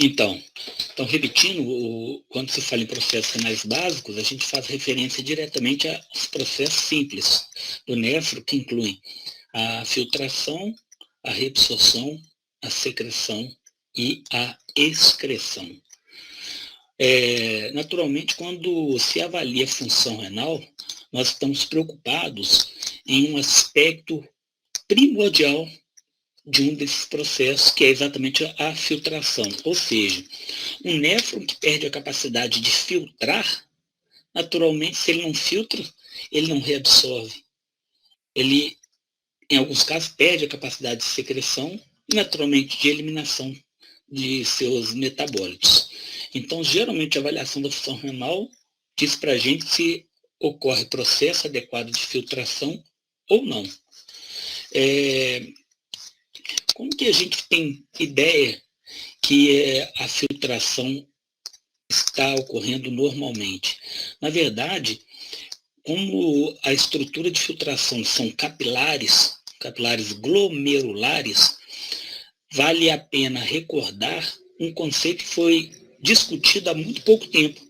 Então, repetindo, quando se fala em processos renais básicos, a gente faz referência diretamente aos processos simples do néfro, que incluem a filtração, a reabsorção, a secreção e a excreção. Naturalmente, quando se avalia a função renal, nós estamos preocupados em um aspecto primordial de um desses processos, que é exatamente a filtração. Ou seja, um néfron que perde a capacidade de filtrar, naturalmente, se ele não filtra, ele não reabsorve. Ele, em alguns casos, perde a capacidade de secreção e, naturalmente, de eliminação de seus metabólitos. Então, geralmente, a avaliação da função renal diz para a gente se ocorre processo adequado de filtração ou não. Como que a gente tem ideia que a filtração está ocorrendo normalmente? Na verdade, como a estrutura de filtração são capilares glomerulares, vale a pena recordar um conceito que foi discutido há muito pouco tempo,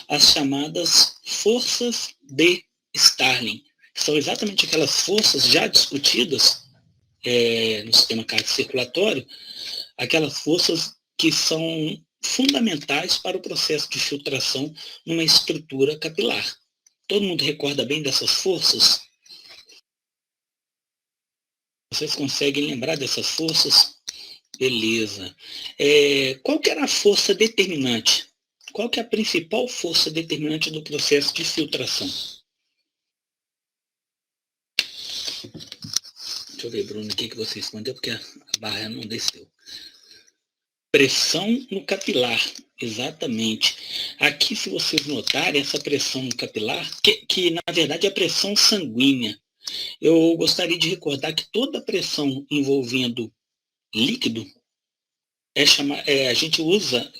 as chamadas forças de Starling. São exatamente aquelas forças já discutidas no sistema cardiocirculatório, aquelas forças que são fundamentais para o processo de filtração numa estrutura capilar. Todo mundo recorda bem dessas forças? Vocês conseguem lembrar dessas forças? Beleza. Qual que era a força determinante? Qual que é a principal força determinante do processo de filtração? Deixa eu ver, Bruno, o que você respondeu, porque a barra não desceu. Pressão no capilar, exatamente. Aqui, se vocês notarem, essa pressão no capilar, que na verdade é a pressão sanguínea. Eu gostaria de recordar que toda pressão envolvendo líquido a gente usa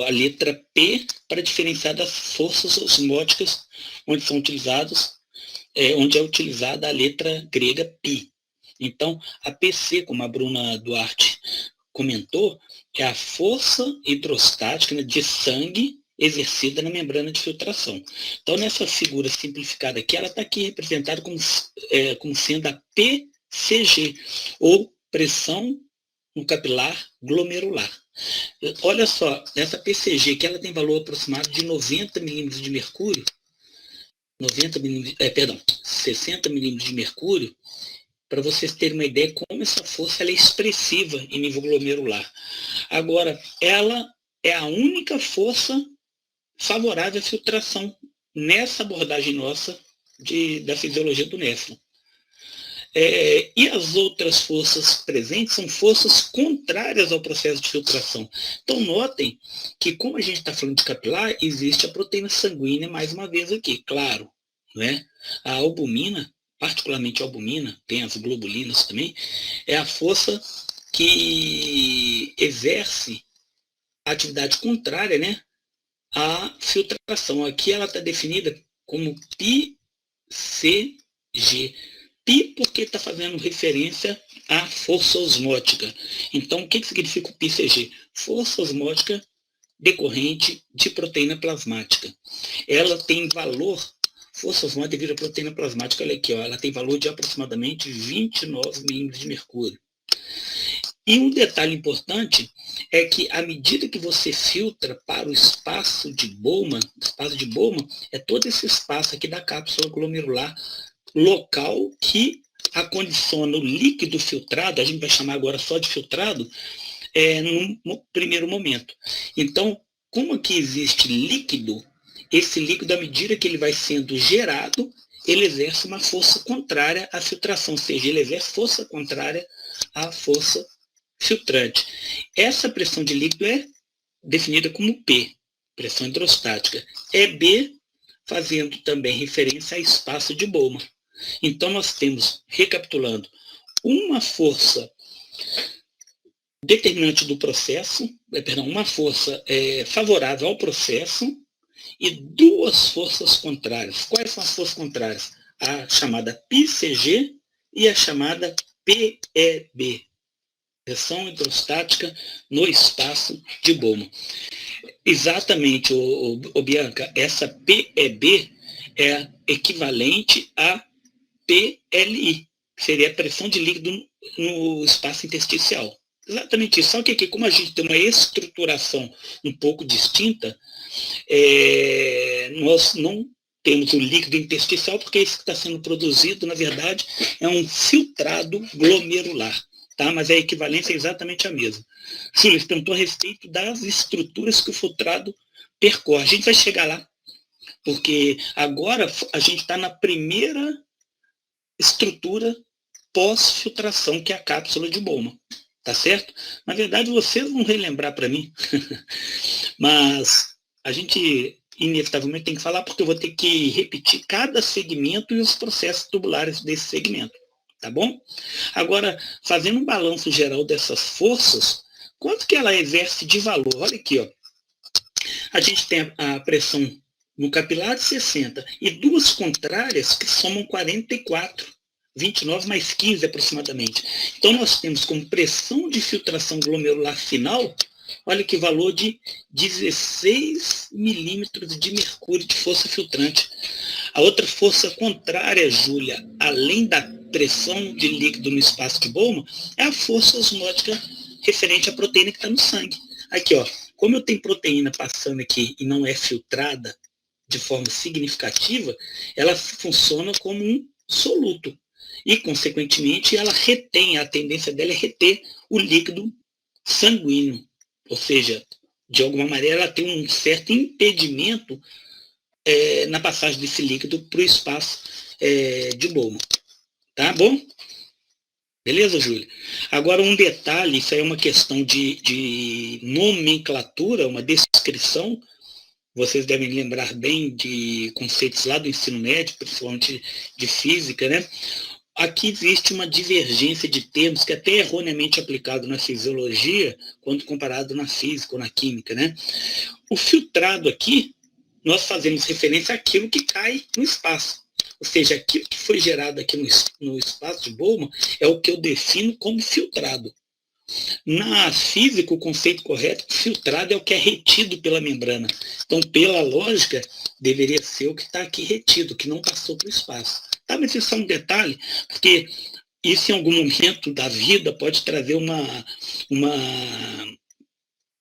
a letra P para diferenciar das forças osmóticas, onde é utilizada a letra grega π. Então, a PC, como a Bruna Duarte comentou, é a força hidrostática, né, de sangue exercida na membrana de filtração. Então, nessa figura simplificada aqui, ela está aqui representada como sendo a PCG, ou pressão no capilar glomerular. Olha só, essa PCG, que ela tem valor aproximado de 90 milímetros de mercúrio, 60 milímetros de mercúrio, para vocês terem uma ideia como essa força ela é expressiva em nível glomerular. Agora, ela é a única força favorável à filtração nessa abordagem nossa da fisiologia do néfron. E as outras forças presentes são forças contrárias ao processo de filtração. Então, notem que, como a gente está falando de capilar, existe a proteína sanguínea, mais uma vez aqui, claro. Né? A albumina, particularmente a albumina, tem as globulinas também, é a força que exerce a atividade contrária, né, à filtração. Aqui ela está definida como πCG. Pi porque está fazendo referência à força osmótica. Então, o que significa o πCG? Força osmótica decorrente de proteína plasmática. Ela tem valor, força osmótica devido à proteína plasmática, olha aqui, ela tem valor de aproximadamente 29 milímetros de mercúrio. E um detalhe importante é que, à medida que você filtra para o espaço de Bowman é todo esse espaço aqui da cápsula glomerular, local que acondiciona o líquido filtrado, a gente vai chamar agora só de filtrado, no primeiro momento. Então, como aqui existe líquido, esse líquido, à medida que ele vai sendo gerado, ele exerce uma força contrária à filtração, ou seja, ele exerce força contrária à força filtrante. Essa pressão de líquido é definida como P, pressão hidrostática. É B, fazendo também referência a espaço de Bowman. Então, nós temos, recapitulando, uma força determinante do processo, uma força favorável ao processo e duas forças contrárias. Quais são as forças contrárias? A chamada πCG e a chamada PEB. pressão hidrostática no espaço de Bowman. Exatamente, Bianca, essa PEB é equivalente a PLI, que seria a pressão de líquido no espaço intersticial. Exatamente isso. Só que aqui, como a gente tem uma estruturação um pouco distinta, nós não temos o líquido intersticial, porque esse que está sendo produzido, na verdade, é um filtrado glomerular. Tá? Mas a equivalência é exatamente a mesma. Júlio, perguntou a respeito das estruturas que o filtrado percorre. A gente vai chegar lá, porque agora a gente está na primeira estrutura pós-filtração, que é a cápsula de Bowman. Tá certo? Na verdade, vocês vão relembrar para mim, mas a gente inevitavelmente tem que falar, porque eu vou ter que repetir cada segmento e os processos tubulares desse segmento. Tá bom? Agora, fazendo um balanço geral dessas forças, quanto que ela exerce de valor? Olha aqui, ó. A gente tem a pressão no capilar de 60 e duas contrárias que somam 44. 29 mais 15 aproximadamente. Então, nós temos como pressão de filtração glomerular final, olha que valor de 16 milímetros de mercúrio de força filtrante. A outra força contrária, Júlia, além da pressão de líquido no espaço de Bowman, é a força osmótica referente à proteína que está no sangue. Aqui, ó, como eu tenho proteína passando aqui e não é filtrada de forma significativa, ela funciona como um soluto. E, consequentemente, ela retém, a tendência dela é reter o líquido sanguíneo. Ou seja, de alguma maneira, ela tem um certo impedimento na passagem desse líquido para o espaço de Bowman. Tá bom? Beleza, Júlia? Agora, um detalhe, isso aí é uma questão de nomenclatura, uma descrição. Vocês devem lembrar bem de conceitos lá do ensino médio, principalmente de física, né? Aqui existe uma divergência de termos que é até erroneamente aplicado na fisiologia, quando comparado na física ou na química, né? O filtrado aqui, nós fazemos referência àquilo que cai no espaço. Ou seja, aquilo que foi gerado aqui no espaço de Bowman é o que eu defino como filtrado. Na física, o conceito correto, filtrado é o que é retido pela membrana. Então, pela lógica, deveria ser o que está aqui retido, que não passou para o espaço. Tá, mas isso é um detalhe, porque isso em algum momento da vida pode trazer uma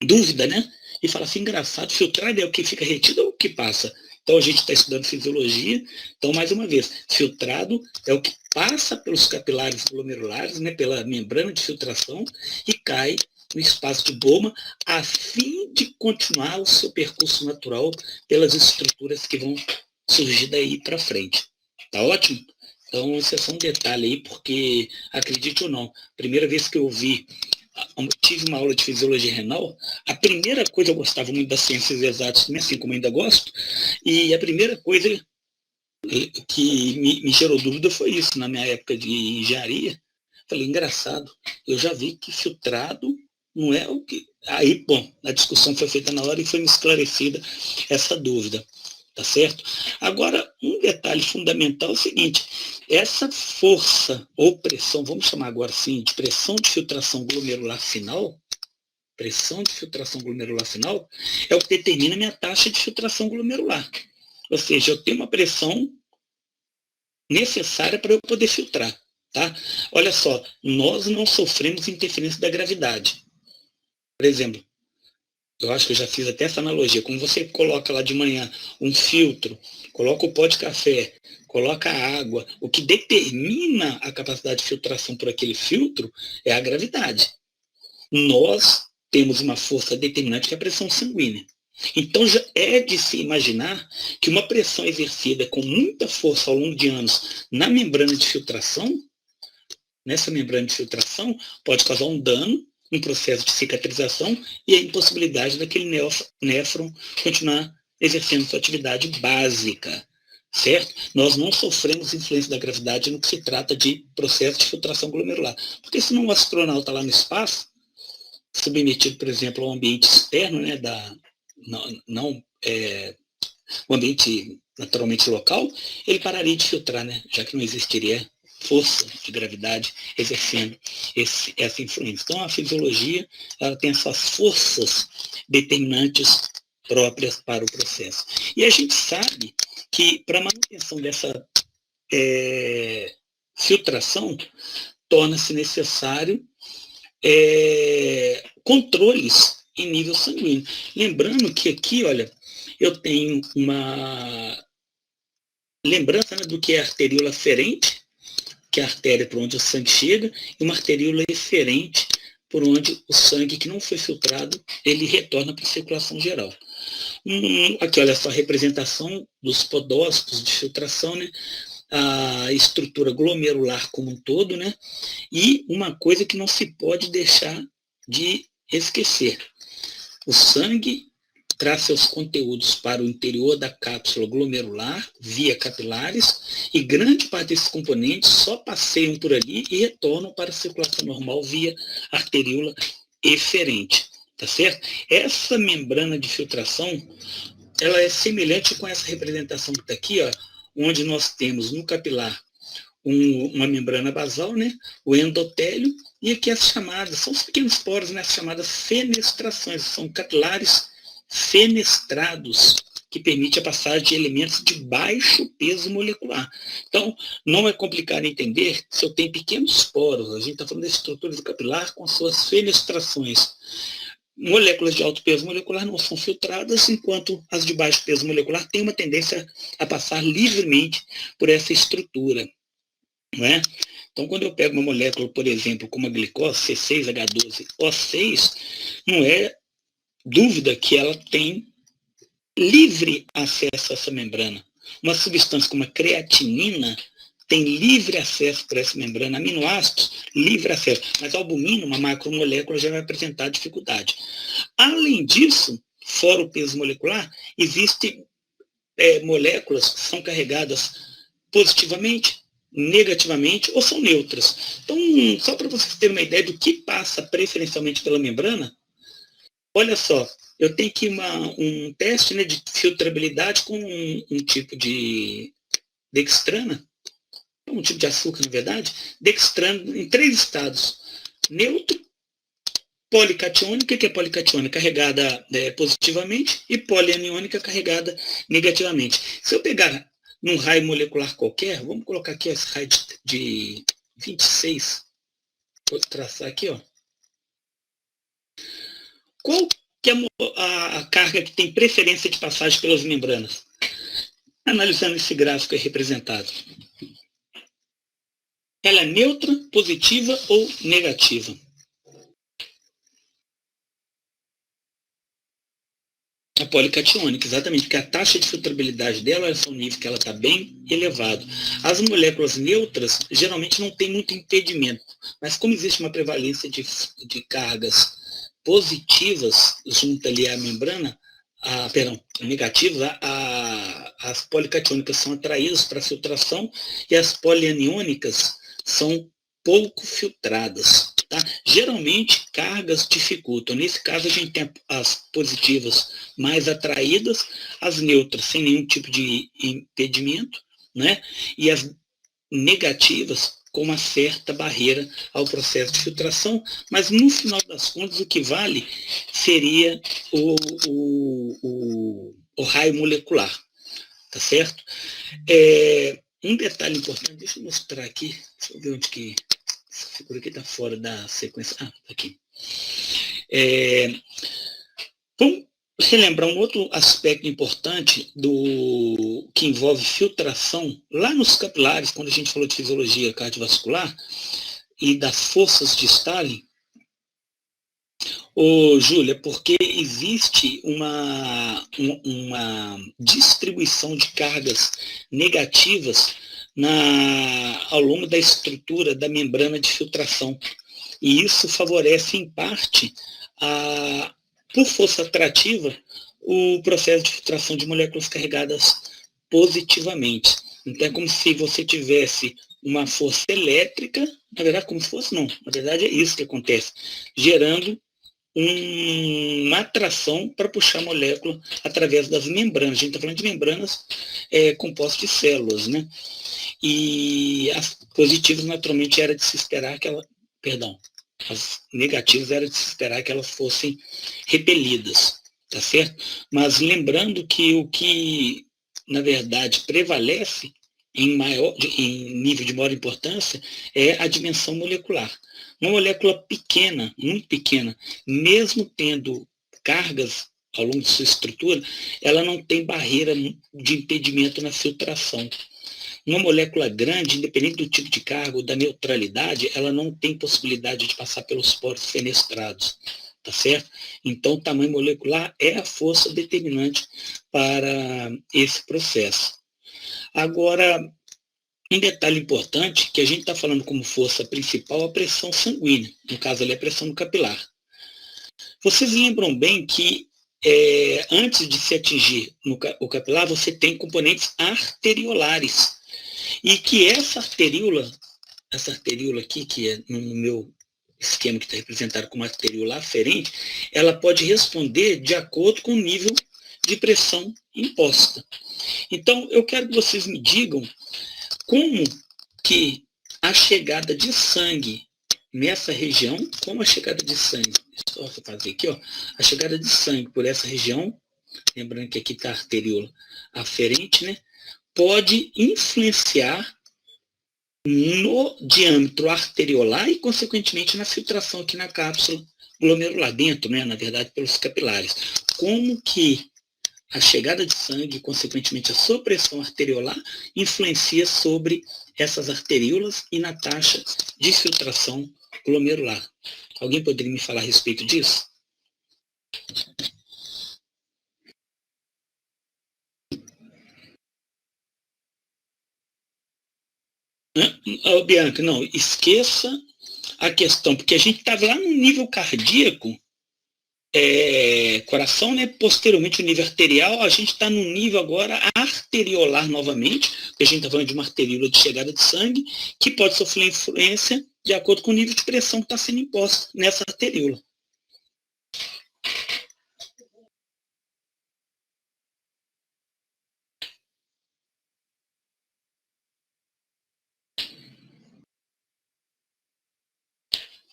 dúvida, né? E fala assim, engraçado, filtrado é o que fica retido ou o que passa? Então a gente está estudando fisiologia, então mais uma vez, filtrado é o que passa pelos capilares glomerulares, né, pela membrana de filtração e cai no espaço de Bowman, a fim de continuar o seu percurso natural pelas estruturas que vão surgir daí para frente. Tá ótimo? Então, isso é só um detalhe aí, porque, acredite ou não, primeira vez que eu tive uma aula de fisiologia renal, a primeira coisa, eu gostava muito das ciências exatas, assim como ainda gosto, e a primeira coisa que me gerou dúvida foi isso, na minha época de engenharia. Falei, engraçado, eu já vi que filtrado não é o que... Aí, bom, a discussão foi feita na hora e foi me esclarecida essa dúvida. Tá certo? Agora, um detalhe fundamental é o seguinte, essa força ou pressão, vamos chamar agora assim, de pressão de filtração glomerular final, é o que determina a minha taxa de filtração glomerular. Ou seja, eu tenho uma pressão necessária para eu poder filtrar. Tá? Olha só, nós não sofremos interferência da gravidade. Por exemplo, eu acho que eu já fiz até essa analogia. Como você coloca lá de manhã um filtro, coloca o pó de café, coloca a água, o que determina a capacidade de filtração por aquele filtro é a gravidade. Nós temos uma força determinante que é a pressão sanguínea. Então já é de se imaginar que uma pressão exercida com muita força ao longo de anos na membrana de filtração, nessa membrana de filtração, pode causar um dano, um processo de cicatrização e a impossibilidade daquele néfron continuar exercendo sua atividade básica, certo? Nós não sofremos influência da gravidade no que se trata de processo de filtração glomerular, porque senão o astronauta lá no espaço, submetido, por exemplo, ao ambiente externo, né, o ambiente naturalmente local, ele pararia de filtrar, né, já que não existiria força de gravidade exercendo essa influência. Então, a fisiologia ela tem essas forças determinantes próprias para o processo. E a gente sabe que, para a manutenção dessa filtração, torna-se necessário controles em nível sanguíneo. Lembrando que aqui, olha, eu tenho uma lembrança, né, do que é arteríola ferente, que é a artéria por onde o sangue chega, e uma arteríola eferente, por onde o sangue que não foi filtrado, ele retorna para a circulação geral. Aqui, olha só, a representação dos podócitos de filtração, né? A estrutura glomerular como um todo, né? E uma coisa que não se pode deixar de esquecer. O sangue traz seus conteúdos para o interior da cápsula glomerular, via capilares, e grande parte desses componentes só passeiam por ali e retornam para a circulação normal via arteríola eferente, tá certo? Essa membrana de filtração, ela é semelhante com essa representação que está aqui, ó, onde nós temos no capilar uma membrana basal, né, o endotélio, e aqui as chamadas, são os pequenos poros, né, as chamadas fenestrações, são capilares fenestrados, que permite a passagem de elementos de baixo peso molecular. Então, não é complicado entender se eu tenho pequenos poros, a gente está falando da estrutura do capilar com suas fenestrações. Moléculas de alto peso molecular não são filtradas, enquanto as de baixo peso molecular têm uma tendência a passar livremente por essa estrutura. Não é? Então, quando eu pego uma molécula, por exemplo, como a glicose, C6H12O6, não é dúvida que ela tem livre acesso a essa membrana. Uma substância como a creatinina tem livre acesso para essa membrana, aminoácidos, livre acesso. Mas a albumina, uma macromolécula, já vai apresentar dificuldade. Além disso, fora o peso molecular, existem moléculas que são carregadas positivamente, negativamente ou são neutras. Então, só para vocês terem uma ideia do que passa preferencialmente pela membrana, olha só, eu tenho aqui um teste, né, de filtrabilidade com um tipo de dextrana, um tipo de açúcar, na verdade, dextrana em 3 estados: neutro, policatiônica, que é policatiônica carregada positivamente, e polianiônica carregada negativamente. Se eu pegar num raio molecular qualquer, vamos colocar aqui esse raio de 26, vou traçar aqui, ó. Qual que é a carga que tem preferência de passagem pelas membranas? Analisando esse gráfico aí representado. Ela é neutra, positiva ou negativa? A policatiônica, exatamente, porque a taxa de filtrabilidade dela é um nível que ela está bem elevado. As moléculas neutras geralmente não tem muito impedimento, mas como existe uma prevalência de cargas positivas junto ali à membrana, negativas, as policatiônicas são atraídas para a filtração e as polianiônicas são pouco filtradas. Tá? Geralmente, cargas dificultam. Nesse caso, a gente tem as positivas mais atraídas, as neutras sem nenhum tipo de impedimento, né? E as negativas com uma certa barreira ao processo de filtração, mas no final das contas o que vale seria o raio molecular, tá certo? Um detalhe importante, deixa eu mostrar aqui, deixa eu ver onde que essa figura aqui está fora da sequência. Tá aqui. Vamos relembrar um outro aspecto importante que envolve filtração. Lá nos capilares, quando a gente falou de fisiologia cardiovascular e das forças de Stalin, Júlia, porque existe uma distribuição de cargas negativas ao longo da estrutura da membrana de filtração. E isso favorece, em parte, por força atrativa, o processo de filtração de moléculas carregadas positivamente. Então, é como se você tivesse uma força elétrica, na verdade, como se fosse, não, na verdade é isso que acontece, gerando uma atração para puxar a molécula através das membranas. A gente está falando de membranas compostas de células, né? E as positivas, naturalmente, era de se esperar que ela... Perdão, as negativas era de se esperar que elas fossem repelidas, tá certo? Mas lembrando que o que, na verdade, prevalece em nível de maior importância é a dimensão molecular. Uma molécula pequena, muito pequena, mesmo tendo cargas ao longo de sua estrutura, ela não tem barreira de impedimento na filtração. Uma molécula grande, independente do tipo de carga ou da neutralidade, ela não tem possibilidade de passar pelos poros fenestrados, tá certo? Então, o tamanho molecular é a força determinante para esse processo. Agora, um detalhe importante, que a gente está falando como força principal a pressão sanguínea, no caso ali a pressão capilar. Vocês lembram bem que antes de se atingir o capilar, você tem componentes arteriolares, e que essa arteríola aqui, que é no meu esquema que está representado como arteríola aferente, ela pode responder de acordo com o nível de pressão imposta. Então, eu quero que vocês me digam como que a chegada de sangue nessa região, como a chegada de sangue, só eu fazer aqui, ó, a chegada de sangue por essa região, lembrando que aqui está a arteríola aferente, né, pode influenciar no diâmetro arteriolar e, consequentemente, na filtração aqui na cápsula glomerular, dentro, né, na verdade, pelos capilares. Como que a chegada de sangue, consequentemente, a sua pressão arteriolar, influencia sobre essas arteríolas e na taxa de filtração glomerular. Alguém poderia me falar a respeito disso? Bianca, não, esqueça a questão, porque a gente estava lá no nível cardíaco, coração, né? Posteriormente o nível arterial, a gente está no nível agora arteriolar novamente, porque a gente está falando de uma arteríola de chegada de sangue, que pode sofrer influência de acordo com o nível de pressão que está sendo imposta nessa arteríola.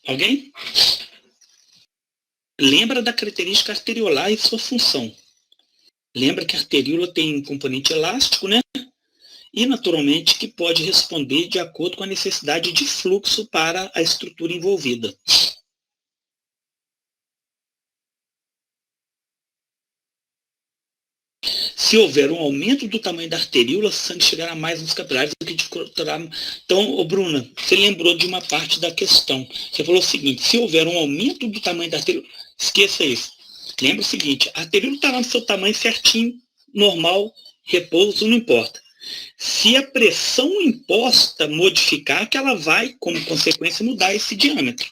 Alguém? Lembra da característica arteriolar e sua função. Lembra que a arteríola tem um componente elástico, né? E, naturalmente, que pode responder de acordo com a necessidade de fluxo para a estrutura envolvida. Se houver um aumento do tamanho da arteríola, o sangue chegará mais nos capilares do que dificultará. Então, Bruna, você lembrou de uma parte da questão. Você falou o seguinte: se houver um aumento do tamanho da arteríola, esqueça isso. Lembra o seguinte: a arteríola está lá no seu tamanho certinho, normal, repouso, não importa. Se a pressão imposta modificar, que ela vai, como consequência, mudar esse diâmetro.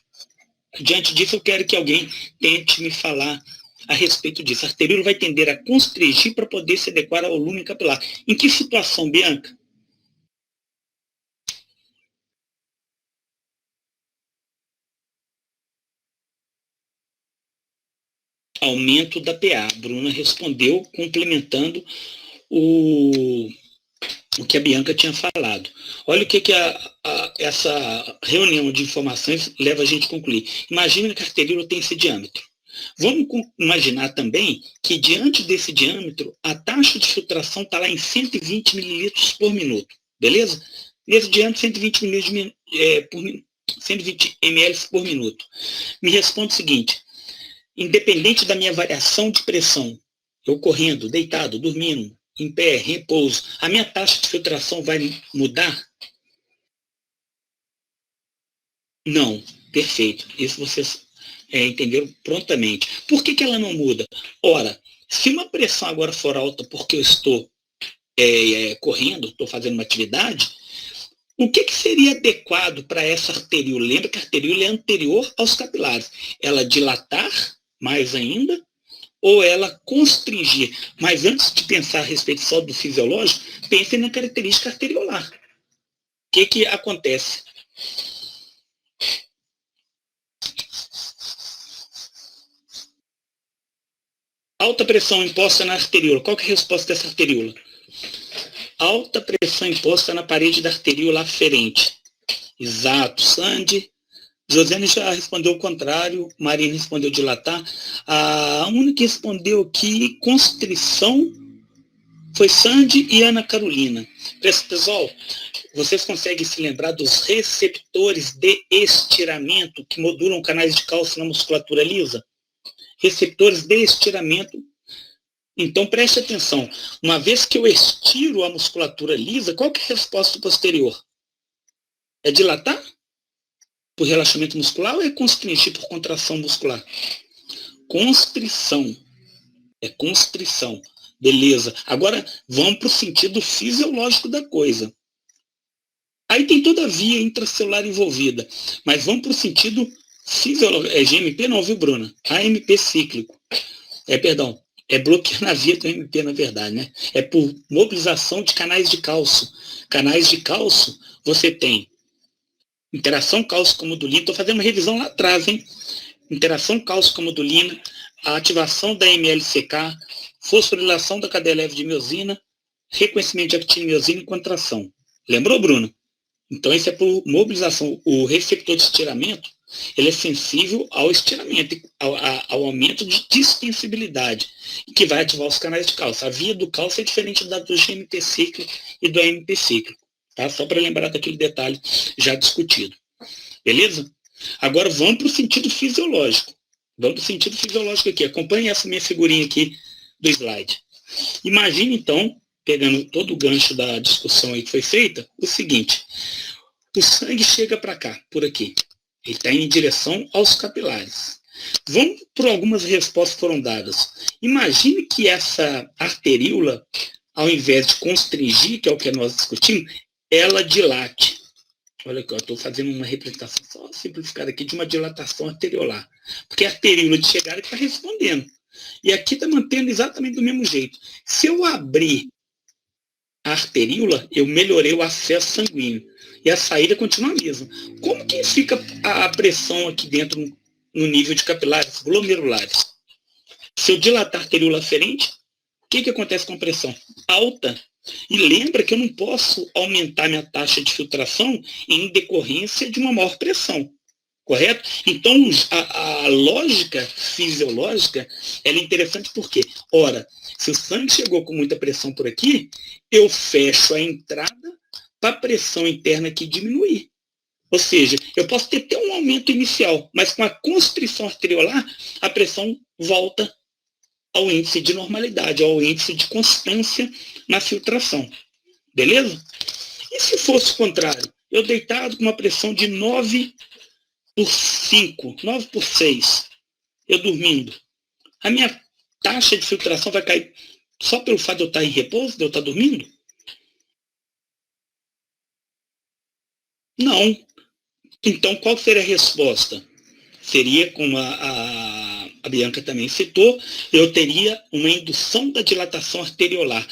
Diante disso, eu quero que alguém tente me falar a respeito disso. A arteríola vai tender a constrigir para poder se adequar ao volume capilar. Em que situação, Bianca? Aumento da PA. A Bruna respondeu, complementando o que a Bianca tinha falado. Olha o que essa reunião de informações leva a gente a concluir. Imagina que a arteríola tem esse diâmetro. Vamos imaginar também que, diante desse diâmetro, a taxa de filtração está lá em 120 mililitros por minuto. Beleza? Nesse diâmetro, 120 ml por minuto. Me responde o seguinte: independente da minha variação de pressão, eu correndo, deitado, dormindo, em pé, repouso, a minha taxa de filtração vai mudar? Não. Perfeito. Isso vocês entenderam prontamente. Por que ela não muda? Ora, se uma pressão agora for alta porque eu estou correndo, estou fazendo uma atividade, o que seria adequado para essa arteríola? Lembra que a arteríola é anterior aos capilares. Ela dilatar mais ainda ou ela constringir? Mas antes de pensar a respeito só do fisiológico, pense na característica arteriolar. O que acontece? Alta pressão imposta na arteríola. Qual que é a resposta dessa arteríola? Alta pressão imposta na parede da arteríola aferente. Exato, Sandy. Josiane já respondeu o contrário, Marina respondeu dilatar. A única que respondeu aqui, constrição, foi Sandy e Ana Carolina. Pessoal, vocês conseguem se lembrar dos receptores de estiramento que modulam canais de cálcio na musculatura lisa? Receptores de estiramento. Então, preste atenção. Uma vez que eu estiro a musculatura lisa, qual que é a resposta posterior? É dilatar? Por relaxamento muscular ou é constringir por contração muscular? Constrição. É constrição. Beleza. Agora, vamos para o sentido fisiológico da coisa. Aí tem toda a via intracelular envolvida. Mas vamos para o sentido fisiológico. É GMP não, viu, Bruna? AMP cíclico. Perdão. É bloquear na via do AMP, na verdade, né? É por mobilização de canais de cálcio. Canais de cálcio, você tem interação cálcio-comodulina. Estou fazendo uma revisão lá atrás, hein? Interação cálcio-comodulina, a ativação da MLCK, fosforilação da cadeia leve de miosina, reconhecimento de actina-miosina e contração. Lembrou, Bruno? Então, isso é por mobilização. O receptor de estiramento, ele é sensível ao estiramento, ao aumento de distensibilidade, que vai ativar os canais de cálcio. A via do cálcio é diferente da do GMP cíclico e do AMP cíclico. Tá? Só para lembrar daquele detalhe já discutido. Beleza? Agora vamos para o sentido fisiológico. Vamos para o sentido fisiológico aqui. Acompanhe essa minha figurinha aqui do slide. Imagine, então, pegando todo o gancho da discussão aí que foi feita, o seguinte. O sangue chega para cá, por aqui. Ele está em direção aos capilares. Vamos por algumas respostas que foram dadas. Imagine que essa arteríola, ao invés de constringir, que é o que nós discutimos, ela dilate. Olha aqui, eu estou fazendo uma representação só simplificada aqui de uma dilatação arteriolar. Porque a arteríola de chegada está respondendo. E aqui está mantendo exatamente do mesmo jeito. Se eu abrir a arteríola, eu melhorei o acesso sanguíneo. E a saída continua a mesma. Como que fica a pressão aqui dentro no nível de capilares glomerulares? Se eu dilatar a arteríola aferente, o que acontece com a pressão? Alta. E lembra que eu não posso aumentar minha taxa de filtração em decorrência de uma maior pressão. Correto? Então, a lógica fisiológica ela é interessante porque, ora, se o sangue chegou com muita pressão por aqui, eu fecho a entrada para a pressão interna aqui diminuir. Ou seja, eu posso ter até um aumento inicial, mas com a constrição arteriolar, a pressão volta ao índice de normalidade, ao índice de constância na filtração. Beleza? E se fosse o contrário? Eu deitado com uma pressão de 9 por 5, 9 por 6, eu dormindo. A minha taxa de filtração vai cair só pelo fato de eu estar em repouso, de eu estar dormindo? Não. Então, qual seria a resposta? Seria, como a Bianca também citou, eu teria uma indução da dilatação arteriolar.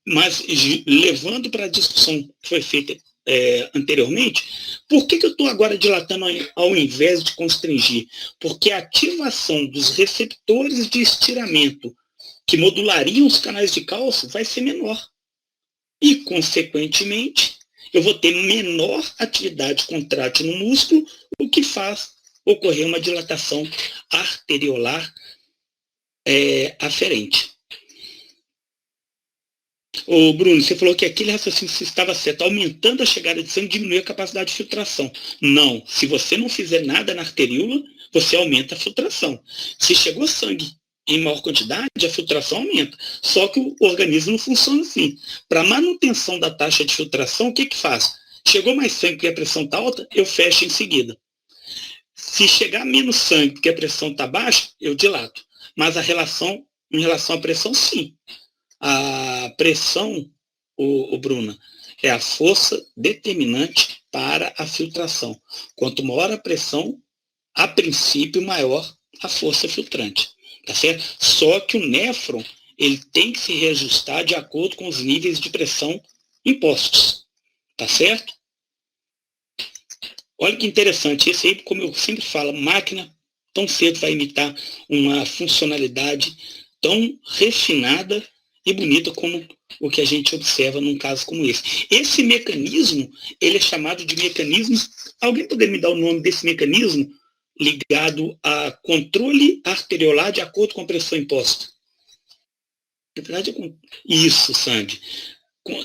Mas, levando para a discussão que foi feita anteriormente, por que eu estou agora dilatando ao invés de constringir? Porque a ativação dos receptores de estiramento que modulariam os canais de cálcio vai ser menor. E, consequentemente, eu vou ter menor atividade contrátil no músculo, o que faz ocorrer uma dilatação arteriolar aferente. Ô Bruno, você falou que aquele raciocínio estava certo, aumentando a chegada de sangue diminui a capacidade de filtração. Não, se você não fizer nada na arteríola, você aumenta a filtração. Se chegou sangue em maior quantidade, a filtração aumenta. Só que o organismo não funciona assim. Para manutenção da taxa de filtração, o que faz? Chegou mais sangue porque a pressão está alta, eu fecho em seguida. Se chegar menos sangue porque a pressão está baixa, eu dilato. Mas em relação à pressão, sim. A pressão, Bruna, é a força determinante para a filtração. Quanto maior a pressão, a princípio, maior a força filtrante. Tá certo? Só que o néfron ele tem que se reajustar de acordo com os níveis de pressão impostos. Tá certo? Olha que interessante. Esse aí, como eu sempre falo, máquina tão cedo vai imitar uma funcionalidade tão refinada e bonita como o que a gente observa num caso como esse. Esse mecanismo, ele é chamado de mecanismo... Alguém poderia me dar o nome desse mecanismo ligado a controle arteriolar de acordo com a pressão imposta? Na verdade, isso, Sandy.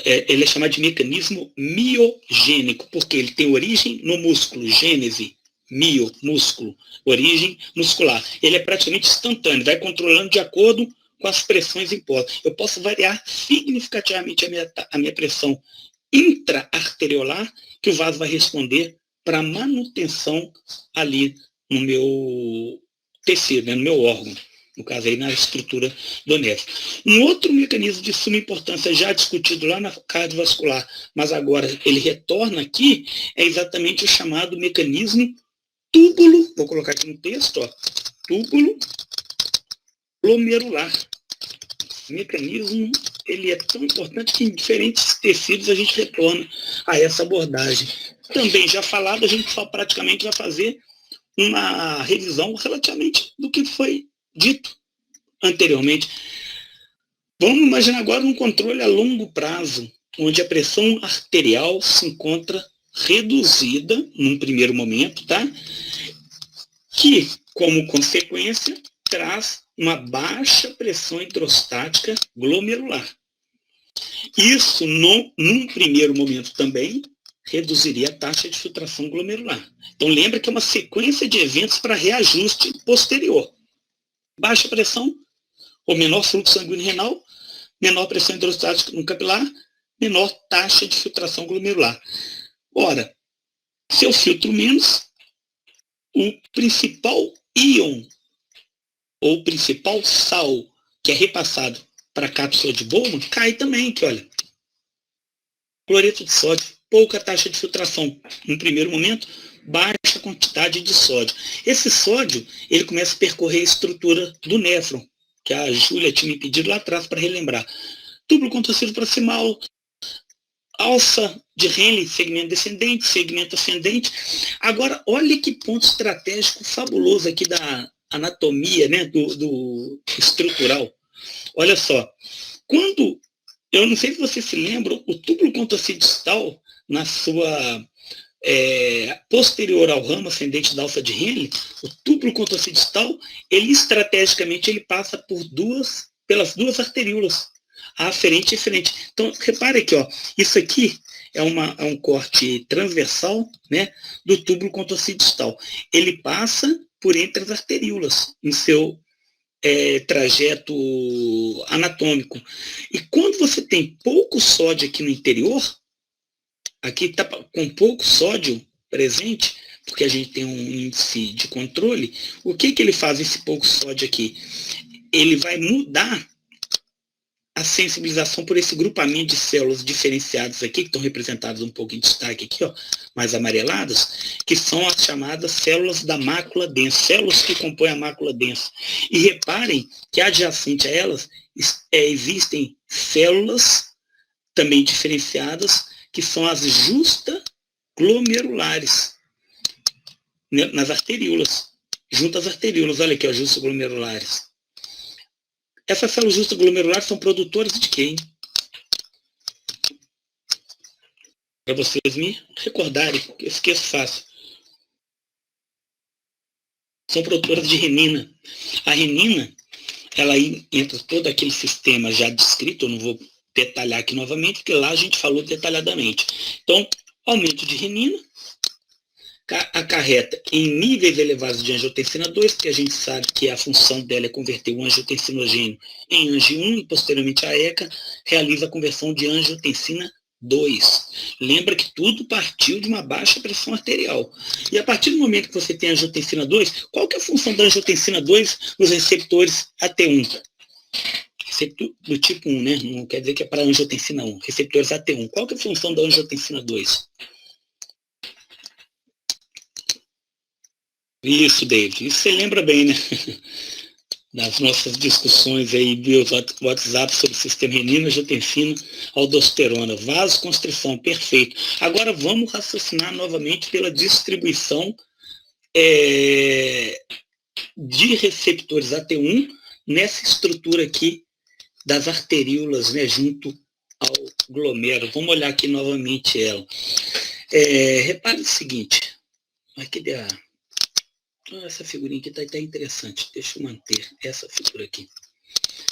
Ele é chamado de mecanismo miogênico, porque ele tem origem no músculo, gênese, mio, músculo, origem muscular. Ele é praticamente instantâneo, vai controlando de acordo com as pressões impostas. Eu posso variar significativamente a minha pressão intra-arteriolar, que o vaso vai responder para manutenção ali no meu tecido, né, no meu órgão. No caso aí, na estrutura do néfron. Um outro mecanismo de suma importância, já discutido lá na cardiovascular, mas agora ele retorna aqui, é exatamente o chamado mecanismo túbulo, vou colocar aqui no texto, ó, túbulo glomerular. O mecanismo, ele é tão importante que em diferentes tecidos a gente retorna a essa abordagem. Também já falado, a gente só praticamente vai fazer uma revisão relativamente do que foi dito anteriormente. Vamos imaginar agora um controle a longo prazo, onde a pressão arterial se encontra reduzida num primeiro momento, tá? Que, como consequência, traz uma baixa pressão hidrostática glomerular. Isso, num primeiro momento também, reduziria a taxa de filtração glomerular. Então, lembra que é uma sequência de eventos para reajuste posterior. Baixa pressão, ou menor fluxo sanguíneo renal, menor pressão hidrostática no capilar, menor taxa de filtração glomerular. Ora, se eu filtro menos, o principal íon, ou o principal sal, que é repassado para a cápsula de Bowman, cai também, que olha, cloreto de sódio, pouca taxa de filtração. No primeiro momento, baixa quantidade de sódio. Esse sódio, ele começa a percorrer a estrutura do néfron, que a Júlia tinha me pedido lá atrás para relembrar. Túbulo contorcido proximal, alça de Henle, segmento descendente, segmento ascendente. Agora, olha que ponto estratégico fabuloso aqui da anatomia, né, do estrutural. Olha só, quando, eu não sei se vocês se lembram, o túbulo contorcido distal, na sua posterior ao ramo ascendente da alça de Henle, o túbulo contorcido distal, ele estrategicamente ele passa pelas duas arteríolas, a aferente e eferente. Então, repare aqui, ó, isso aqui é um corte transversal, né, do túbulo contorcido distal. Ele passa por entre as arteríolas, em seu trajeto anatômico. E quando você tem pouco sódio aqui no interior, aqui está com pouco sódio presente, porque a gente tem um índice de controle, o que ele faz, esse pouco sódio aqui? Ele vai mudar a sensibilização por esse grupamento de células diferenciadas aqui, que estão representadas um pouco em destaque aqui, ó, mais amareladas, que são as chamadas células da mácula densa, células que compõem a mácula densa. E reparem que adjacente a elas existem células também diferenciadas, que são as justaglomerulares, né, nas arteríolas, junto às arteríolas, olha aqui, ó, justaglomerulares. Essas células justaglomerulares são produtoras de quem? Para vocês me recordarem, eu esqueço fácil. São produtoras de renina. A renina, ela entra todo aquele sistema já descrito, eu não vou detalhar aqui novamente, porque lá a gente falou detalhadamente. Então, aumento de renina acarreta em níveis elevados de angiotensina 2, porque a gente sabe que a função dela é converter o angiotensinogênio em angio-1 e posteriormente a ECA realiza a conversão de angiotensina 2. Lembra que tudo partiu de uma baixa pressão arterial. E a partir do momento que você tem angiotensina 2, qual que é a função da angiotensina 2 nos receptores AT1? Receptor do tipo 1, né? Não quer dizer que é para angiotensina 1. Receptores AT1. Qual que é a função da angiotensina 2? Isso, David. Isso você lembra bem, né? Das nossas discussões aí via WhatsApp sobre o sistema renina, angiotensina, aldosterona, vasoconstrição, perfeito. Agora vamos raciocinar novamente pela distribuição de receptores AT1 nessa estrutura aqui das arteríolas, né, junto ao glomérulo. Vamos olhar aqui novamente ela. Repare o seguinte, aqui essa figurinha aqui está interessante, deixa eu manter essa figura aqui.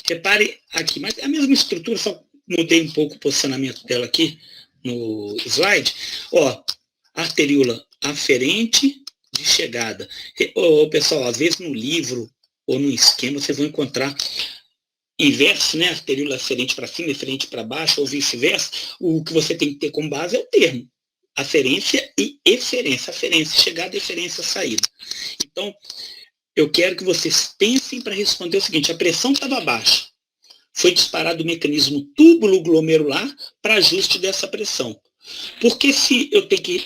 Repare aqui, mas é a mesma estrutura, só mudei um pouco o posicionamento dela aqui no slide. Ó, arteríola aferente de chegada. Pessoal, às vezes no livro ou no esquema vocês vão encontrar inverso, né? Arteríola aferente para cima, aferente para baixo, ou vice-versa. O que você tem que ter como base é o termo. Aferência e eferência. Aferência, chegada, eferência, saída. Então, eu quero que vocês pensem para responder o seguinte: a pressão estava baixa. Foi disparado o mecanismo túbulo-glomerular para ajuste dessa pressão. Por que se eu tenho que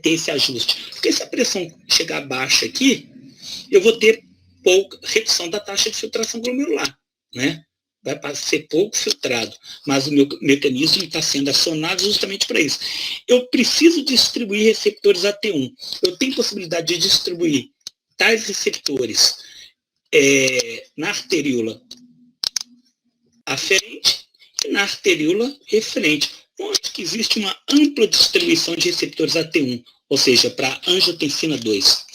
ter esse ajuste? Porque se a pressão chegar baixa aqui, eu vou ter pouca redução da taxa de filtração glomerular, né? Vai ser pouco filtrado, mas o meu mecanismo está sendo acionado justamente para isso. Eu preciso distribuir receptores AT1. Eu tenho possibilidade de distribuir tais receptores na arteríola aferente e na arteríola referente, onde que existe uma ampla distribuição de receptores AT1, ou seja, para angiotensina 2.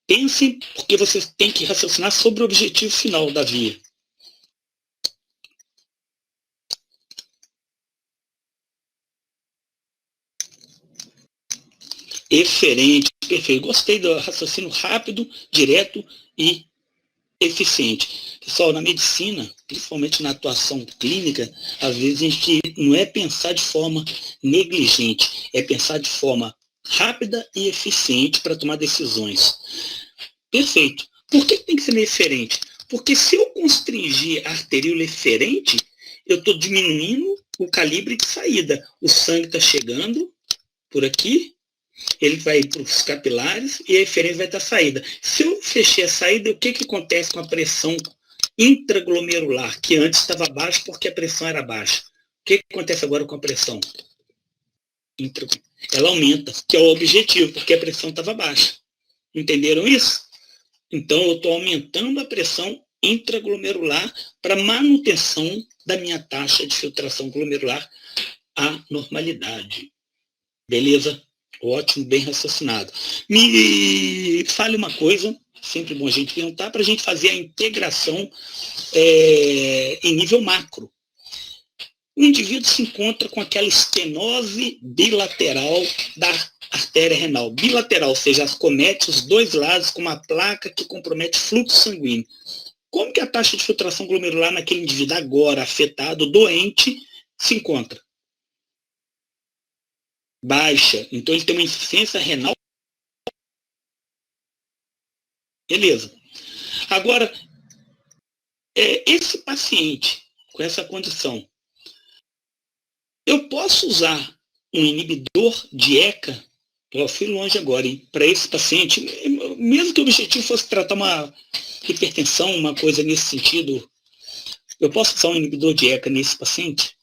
Pensem, porque vocês têm que raciocinar sobre o objetivo final da via. Eferente, perfeito. Gostei do raciocínio rápido, direto e eficiente. Pessoal, na medicina, principalmente na atuação clínica, às vezes a gente não é pensar de forma negligente, é pensar de forma rápida e eficiente para tomar decisões. Perfeito. Por que tem que ser eferente? Porque se eu constringir a arteríola eferente, eu estou diminuindo o calibre de saída. O sangue está chegando por aqui, ele vai para os capilares e a eferência vai estar saída. Se eu fechei a saída, o que acontece com a pressão intraglomerular, que antes estava baixa porque a pressão era baixa? O que acontece agora com a pressão? Ela aumenta, que é o objetivo, porque a pressão estava baixa. Entenderam isso? Então, eu estou aumentando a pressão intraglomerular para manutenção da minha taxa de filtração glomerular à normalidade. Beleza? Ótimo, bem raciocinado. Me fale uma coisa, sempre bom a gente perguntar, para a gente fazer a integração em nível macro. O indivíduo se encontra com aquela estenose bilateral da artéria renal. Bilateral, ou seja, acomete os dois lados com uma placa que compromete o fluxo sanguíneo. Como que a taxa de filtração glomerular naquele indivíduo agora afetado, doente, se encontra? Baixa. Então ele tem uma insuficiência renal. Beleza. Agora, esse paciente com essa condição, eu posso usar um inibidor de ECA? Eu fui longe agora, hein? Para esse paciente, mesmo que o objetivo fosse tratar uma hipertensão, uma coisa nesse sentido, eu posso usar um inibidor de ECA nesse paciente?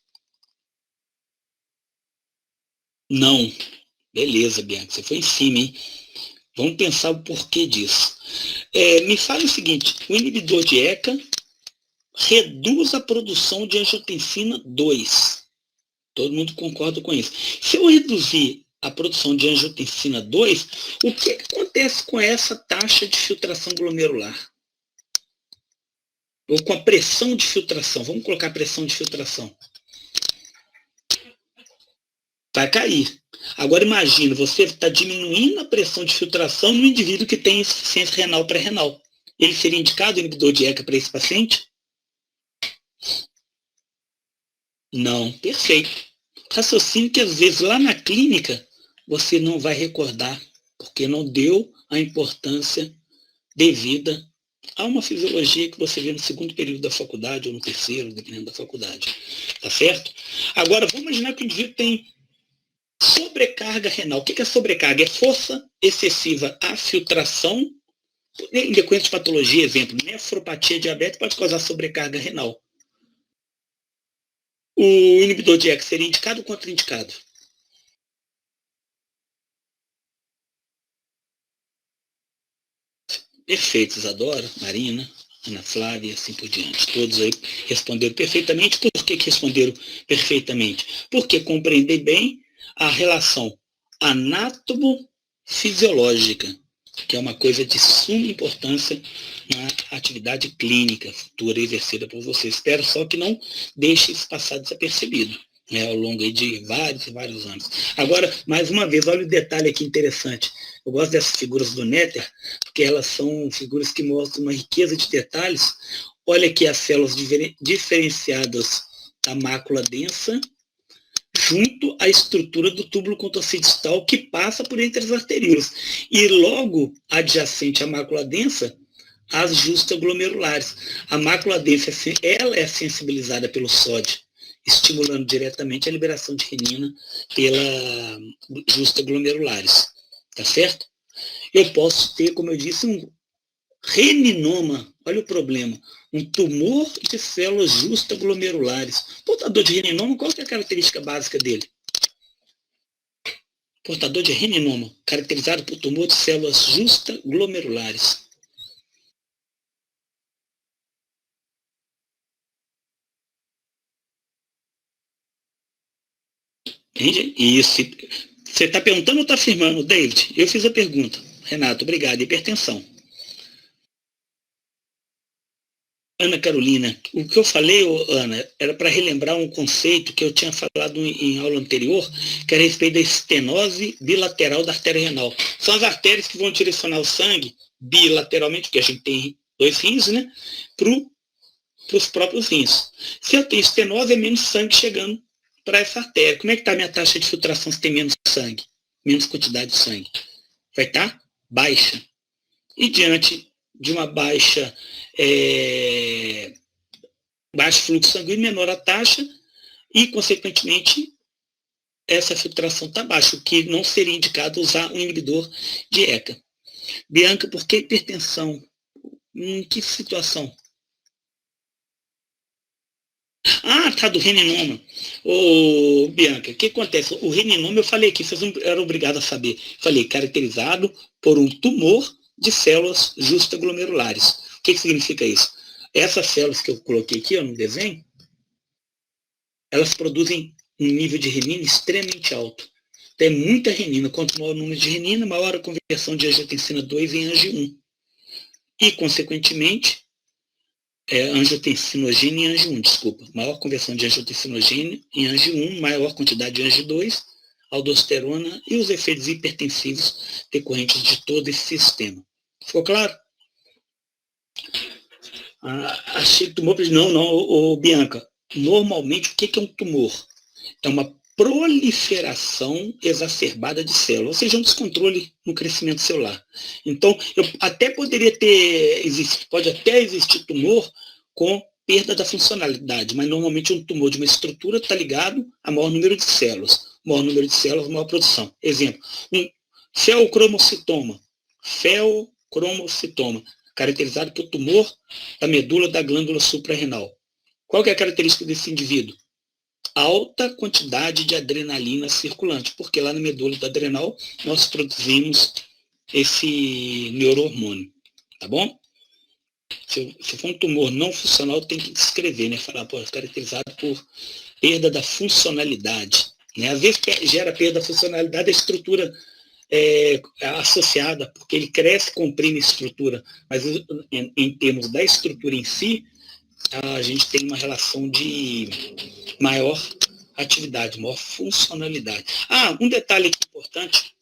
Não. Beleza, Bianca, você foi em cima, hein? Vamos pensar o porquê disso. Me fale o seguinte, o inibidor de ECA reduz a produção de angiotensina 2. Todo mundo concorda com isso. Se eu reduzir a produção de angiotensina 2, o que acontece com essa taxa de filtração glomerular? Ou com a pressão de filtração? Vamos colocar a pressão de filtração. Vai cair. Agora imagina, você está diminuindo a pressão de filtração no indivíduo que tem insuficiência renal pré-renal. Ele seria indicado o inibidor de ECA para esse paciente? Não, perfeito. Raciocínio que às vezes lá na clínica você não vai recordar, porque não deu a importância devida a uma fisiologia que você vê no segundo período da faculdade ou no terceiro, dependendo da faculdade. Tá certo? Agora, vamos imaginar que o indivíduo tem sobrecarga renal. O que é sobrecarga? É força excessiva à filtração, em decorrência de patologia, exemplo, nefropatia diabética pode causar sobrecarga renal. O inibidor de ECA seria indicado ou contraindicado? Perfeito, Isadora, Marina. Ana Flávia e assim por diante. Todos aí responderam perfeitamente. Por que responderam perfeitamente? Porque compreender bem a relação anátomo-fisiológica, que é uma coisa de suma importância na atividade clínica futura exercida por você. Espero só que não deixe isso passar desapercebido, né, ao longo de vários e vários anos. Agora, mais uma vez, olha o detalhe aqui interessante. Eu gosto dessas figuras do Néter, porque elas são figuras que mostram uma riqueza de detalhes. Olha aqui as células diferenciadas da mácula densa, junto à estrutura do túbulo contorcidistal que passa por entre as arteríolas. E logo adjacente à mácula densa, as justaglomerulares. A mácula densa, ela é sensibilizada pelo sódio, estimulando diretamente a liberação de renina pela justaglomerulares. Tá certo? Eu posso ter, como eu disse, um reninoma, olha o problema, um tumor de células justaglomerulares. Portador de reninoma, qual é a característica básica dele? Portador de reninoma, caracterizado por tumor de células justaglomerulares. Entende? Isso. Você está perguntando ou está afirmando, David? Eu fiz a pergunta. Renato, obrigado. Hipertensão. Ana Carolina, o que eu falei, Ana, era para relembrar um conceito que eu tinha falado em aula anterior, que era a respeito da estenose bilateral da artéria renal. São as artérias que vão direcionar o sangue bilateralmente, porque a gente tem dois rins, né, para os próprios rins. Se eu tenho estenose, é menos sangue chegando para essa artéria. Como é que está a minha taxa de filtração se tem menos sangue? Menos quantidade de sangue? Vai estar baixa. E diante de uma baixo fluxo sanguíneo, menor a taxa, e, consequentemente, essa filtração está baixa, o que não seria indicado usar um inibidor de ECA. Bianca, por que hipertensão? Em que situação? Ah, tá, do reninoma. Ô, Bianca, o que acontece? O reninoma, eu falei aqui, vocês não eram obrigados a saber. Falei, caracterizado por um tumor de células justaglomerulares. O que significa isso? Essas células que eu coloquei aqui, ó, no desenho, elas produzem um nível de renina extremamente alto. Tem muita renina. Quanto maior o número de renina, maior a conversão de angiotensina 2 em angio 1. E, consequentemente, angiotensinogênio em angio 1, desculpa. Maior conversão de angiotensinogênio em angio 1, maior quantidade de angio 2, aldosterona e os efeitos hipertensivos decorrentes de todo esse sistema. Ficou claro? Achei que tumor. Não, Bianca. Normalmente, o que é um tumor? É uma proliferação exacerbada de células, ou seja, um descontrole no crescimento celular. Então, eu até poderia pode até existir tumor com perda da funcionalidade, mas normalmente um tumor de uma estrutura está ligado a maior número de células. Maior número de células, maior produção. Exemplo, um feocromocitoma, caracterizado por tumor da medula da glândula suprarrenal. Qual que é a característica desse indivíduo? Alta quantidade de adrenalina circulante, porque lá na medula adrenal nós produzimos esse neurohormônio, tá bom? Se for um tumor não funcional, tem que descrever, né? Falar, caracterizado por perda da funcionalidade, né? Às vezes gera perda da funcionalidade a estrutura associada, porque ele cresce, comprime a estrutura, mas em termos da estrutura em si, a gente tem uma relação de maior atividade, maior funcionalidade. Um detalhe aqui importante.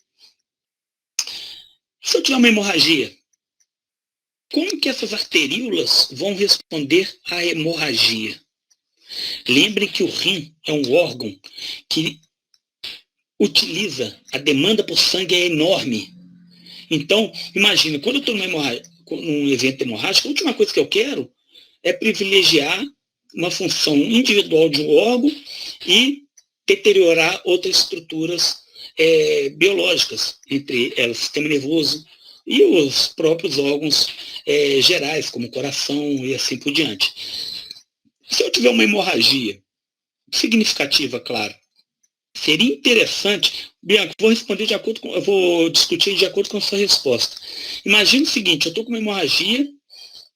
Se eu tiver uma hemorragia, como que essas arteríolas vão responder à hemorragia? Lembre que o rim é um órgão que utiliza, a demanda por sangue é enorme. Então, imagina, quando eu estou num evento hemorrágico, a última coisa que eu quero é privilegiar uma função individual de um órgão e deteriorar outras estruturas biológicas, entre elas o sistema nervoso e os próprios órgãos gerais, como o coração e assim por diante. Se eu tiver uma hemorragia significativa, claro, seria interessante, Bianca, eu vou discutir de acordo com a sua resposta. Imagina o seguinte, eu estou com uma hemorragia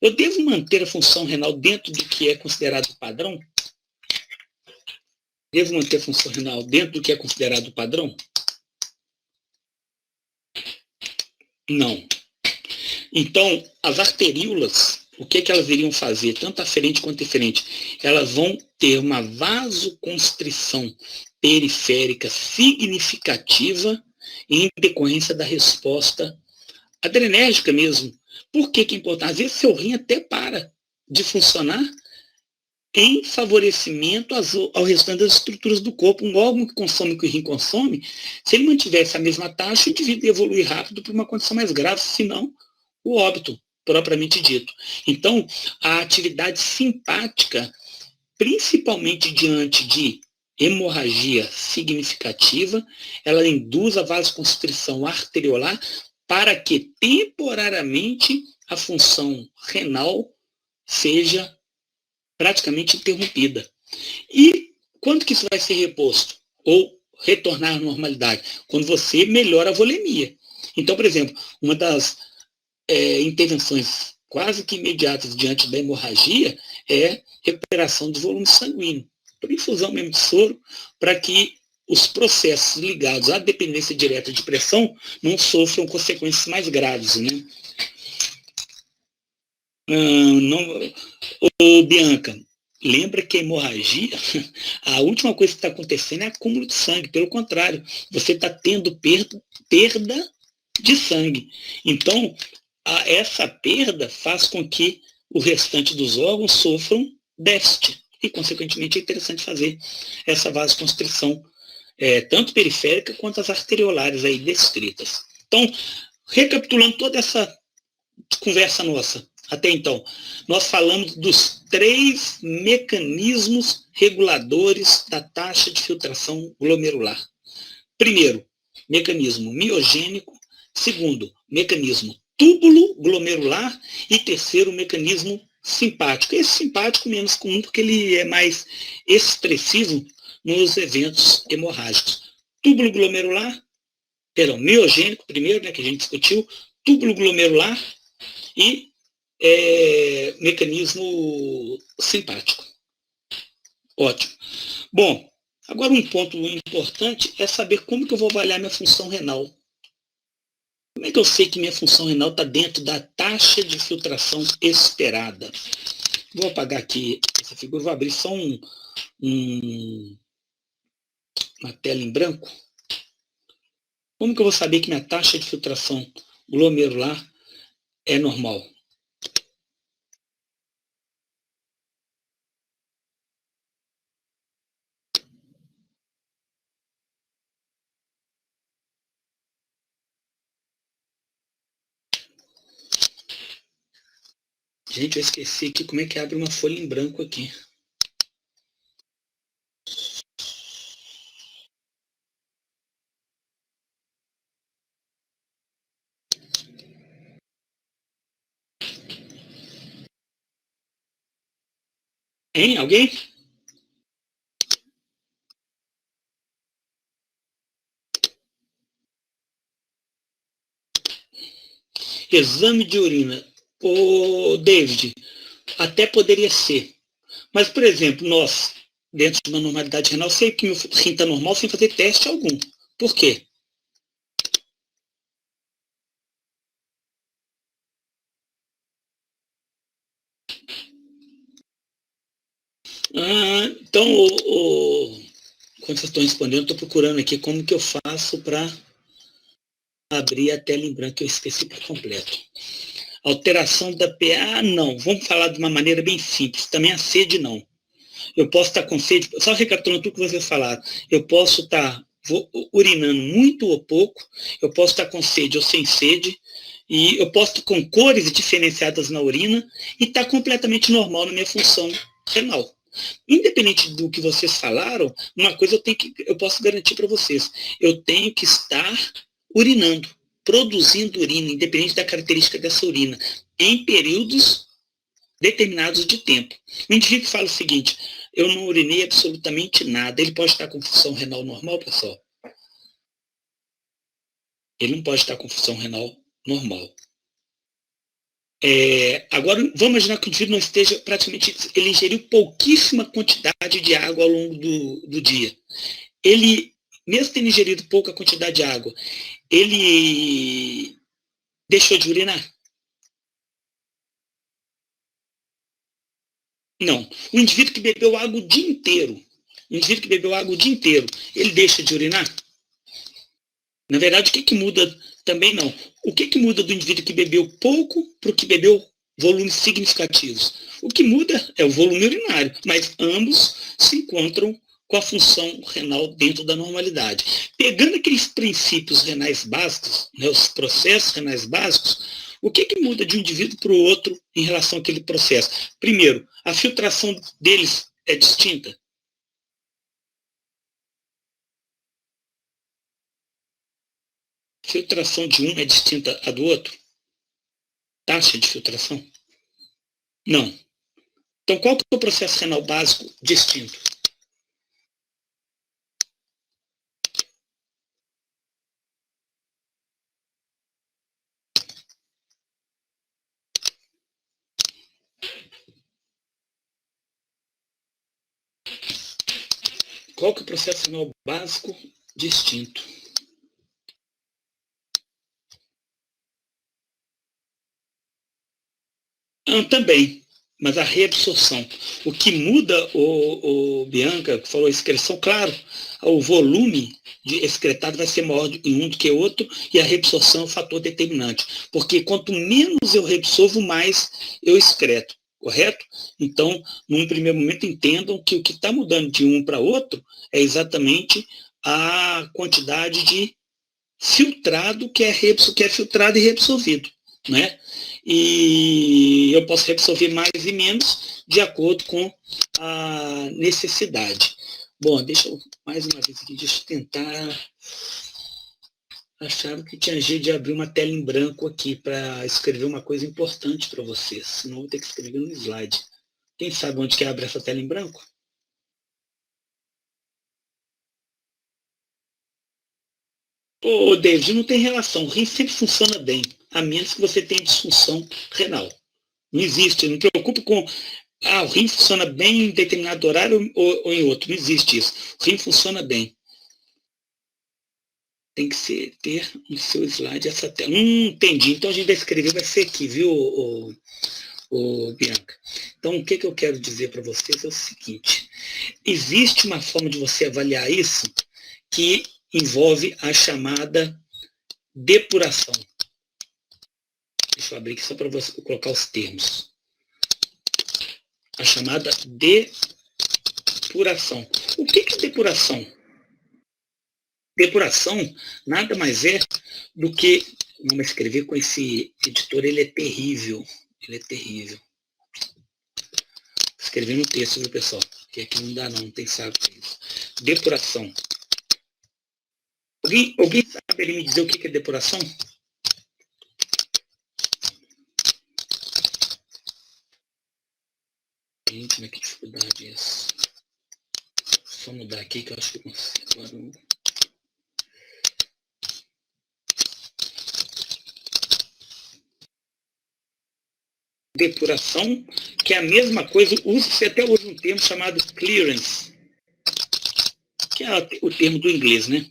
Eu devo manter a função renal dentro do que é considerado padrão? Devo manter a função renal dentro do que é considerado padrão? Não. Então, as arteríolas, o que, que elas iriam fazer, tanto aferente quanto eferente? Elas vão ter uma vasoconstrição periférica significativa em decorrência da resposta adrenérgica mesmo. Por que, que é importante? Às vezes seu rim até para de funcionar em favorecimento ao restante das estruturas do corpo. Um órgão que consome o que o rim consome, se ele mantivesse a mesma taxa, o indivíduo ia evoluir rápido para uma condição mais grave, senão o óbito, propriamente dito. Então, a atividade simpática, principalmente diante de hemorragia significativa, ela induz a vasoconstrição arteriolar para que temporariamente a função renal seja praticamente interrompida. E quando que isso vai ser reposto? Ou retornar à normalidade? Quando você melhora a volemia. Então, por exemplo, uma das intervenções quase que imediatas diante da hemorragia é recuperação do volume sanguíneo, por infusão mesmo de soro, para que os processos ligados à dependência direta de pressão não sofram consequências mais graves, né? Bianca, lembra que a hemorragia, a última coisa que está acontecendo é acúmulo de sangue. Pelo contrário, você está tendo perda de sangue. Então, essa perda faz com que o restante dos órgãos sofram déficit. E, consequentemente, é interessante fazer essa vasoconstrição, tanto periférica quanto as arteriolares aí descritas. Então, recapitulando toda essa conversa nossa até então, nós falamos dos 3 mecanismos reguladores da taxa de filtração glomerular. Primeiro, mecanismo miogênico. Segundo, mecanismo túbulo glomerular. E terceiro, mecanismo simpático. Esse simpático menos comum porque ele é mais expressivo nos eventos hemorrágicos. Túbulo glomerular, miogênico primeiro, né, que a gente discutiu, túbulo glomerular e mecanismo simpático. Ótimo. Bom, agora um ponto importante é saber como que eu vou avaliar minha função renal. Como é que eu sei que minha função renal está dentro da taxa de filtração esperada? Vou apagar aqui essa figura, vou abrir só uma tela em branco. Como que eu vou saber que minha taxa de filtração glomerular é normal? Gente, eu esqueci aqui como é que abre uma folha em branco aqui. Hein? Alguém? Exame de urina. Ô, David, até poderia ser. Mas, por exemplo, nós, dentro de uma normalidade renal, sei que meu rim está normal sem fazer teste algum. Por quê? Então, quando vocês estão respondendo, eu estou procurando aqui como que eu faço para abrir a tela em branco, que eu esqueci por completo. Alteração da PA, não. Vamos falar de uma maneira bem simples. Também a sede, não. Eu posso estar com sede, só recapitulando tudo que vocês falaram, eu posso estar urinando muito ou pouco, eu posso estar com sede ou sem sede, e eu posso estar com cores diferenciadas na urina e estar completamente normal na minha função renal. Independente do que vocês falaram, uma coisa eu posso garantir para vocês, eu tenho que estar urinando, produzindo urina, independente da característica dessa urina, em períodos determinados de tempo. O indivíduo que fala o seguinte, eu não urinei absolutamente nada, ele pode estar com função renal normal, pessoal? Ele não pode estar com função renal normal. Agora, vamos imaginar que o indivíduo não esteja praticamente... Ele ingeriu pouquíssima quantidade de água ao longo do dia. Ele, mesmo tendo ingerido pouca quantidade de água, ele deixou de urinar? Não. O indivíduo que bebeu água o dia inteiro, ele deixa de urinar? Na verdade, o que muda também não. O que muda do indivíduo que bebeu pouco para o que bebeu volumes significativos? O que muda é o volume urinário, mas ambos se encontram com a função renal dentro da normalidade. Pegando aqueles princípios renais básicos, né, os processos renais básicos, o que muda de um indivíduo para o outro em relação àquele processo? Primeiro, a filtração deles é distinta. Filtração de um é distinta à do outro? Taxa de filtração? Não. Então, qual que é o processo renal básico distinto? Qual que é o processo renal básico distinto? Também, mas a reabsorção. O que muda, o Bianca, que falou a excreção, claro, o volume de excretado vai ser maior em um do que outro, e a reabsorção é um fator determinante. Porque quanto menos eu reabsorvo, mais eu excreto, correto? Então, num primeiro momento, entendam que o que está mudando de um para outro é exatamente a quantidade de filtrado que é filtrado e reabsorvido, né? E eu posso reabsorver mais e menos de acordo com a necessidade. Bom, deixa eu, mais uma vez aqui, deixa eu tentar... Acharam que tinha jeito de abrir uma tela em branco aqui para escrever uma coisa importante para vocês, senão eu vou ter que escrever no slide. Quem sabe onde que abre essa tela em branco? Ô, David, não tem relação. O rim sempre funciona bem, a menos que você tenha disfunção renal. Não existe, não me preocupe com... o rim funciona bem em determinado horário ou em outro. Não existe isso. O rim funciona bem. Tem que ter no seu slide essa tela. Entendi. Então a gente vai escrever, vai ser aqui, viu, Bianca? Então o que eu quero dizer para vocês é o seguinte. Existe uma forma de você avaliar isso que envolve a chamada depuração. Deixa eu abrir aqui só para você colocar os termos. A chamada depuração. O que é depuração? Depuração nada mais é do que... Vamos escrever com esse editor, ele é terrível. Ele é terrível. Escrever no texto, viu, pessoal? Porque aqui não dá, não tem saco para isso. Depuração. Alguém sabe me dizer o que é depuração? Gente, mas que dificuldade é essa? Só mudar aqui que eu acho que eu consigo. Agora... Depuração, que é a mesma coisa, usa-se até hoje um termo chamado clearance, que é o termo do inglês, né?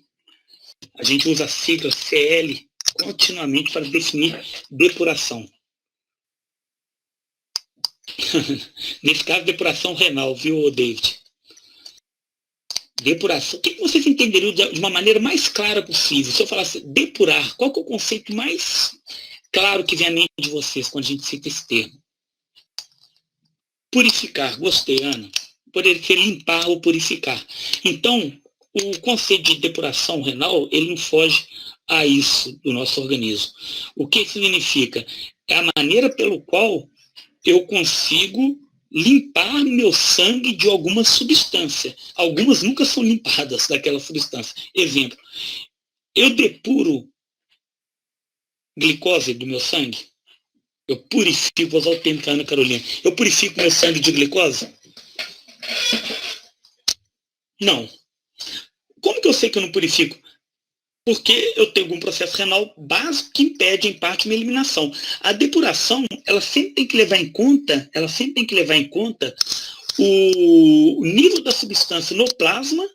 A gente usa a sigla CL continuamente para definir depuração. Nesse caso, depuração renal, viu, David? Depuração. O que vocês entenderiam de uma maneira mais clara possível? Se eu falasse depurar, qual que é o conceito mais claro que vem à mente de vocês quando a gente cita esse termo? Purificar. Gostei, Ana. Poderia ser limpar ou purificar. Então, o conceito de depuração renal, ele não foge a isso do nosso organismo. O que significa? É a maneira pelo qual eu consigo limpar meu sangue de alguma substância. Algumas nunca são limpadas daquela substância. Exemplo, eu depuro glicose do meu sangue? Eu purifico, vou usar o termo da Ana Carolina. Eu purifico meu sangue de glicose? Não. Como que eu sei que eu não purifico? porque eu tenho algum processo renal básico que impede, em parte, uma eliminação. A depuração, ela sempre tem que levar em conta, o nível da substância no plasma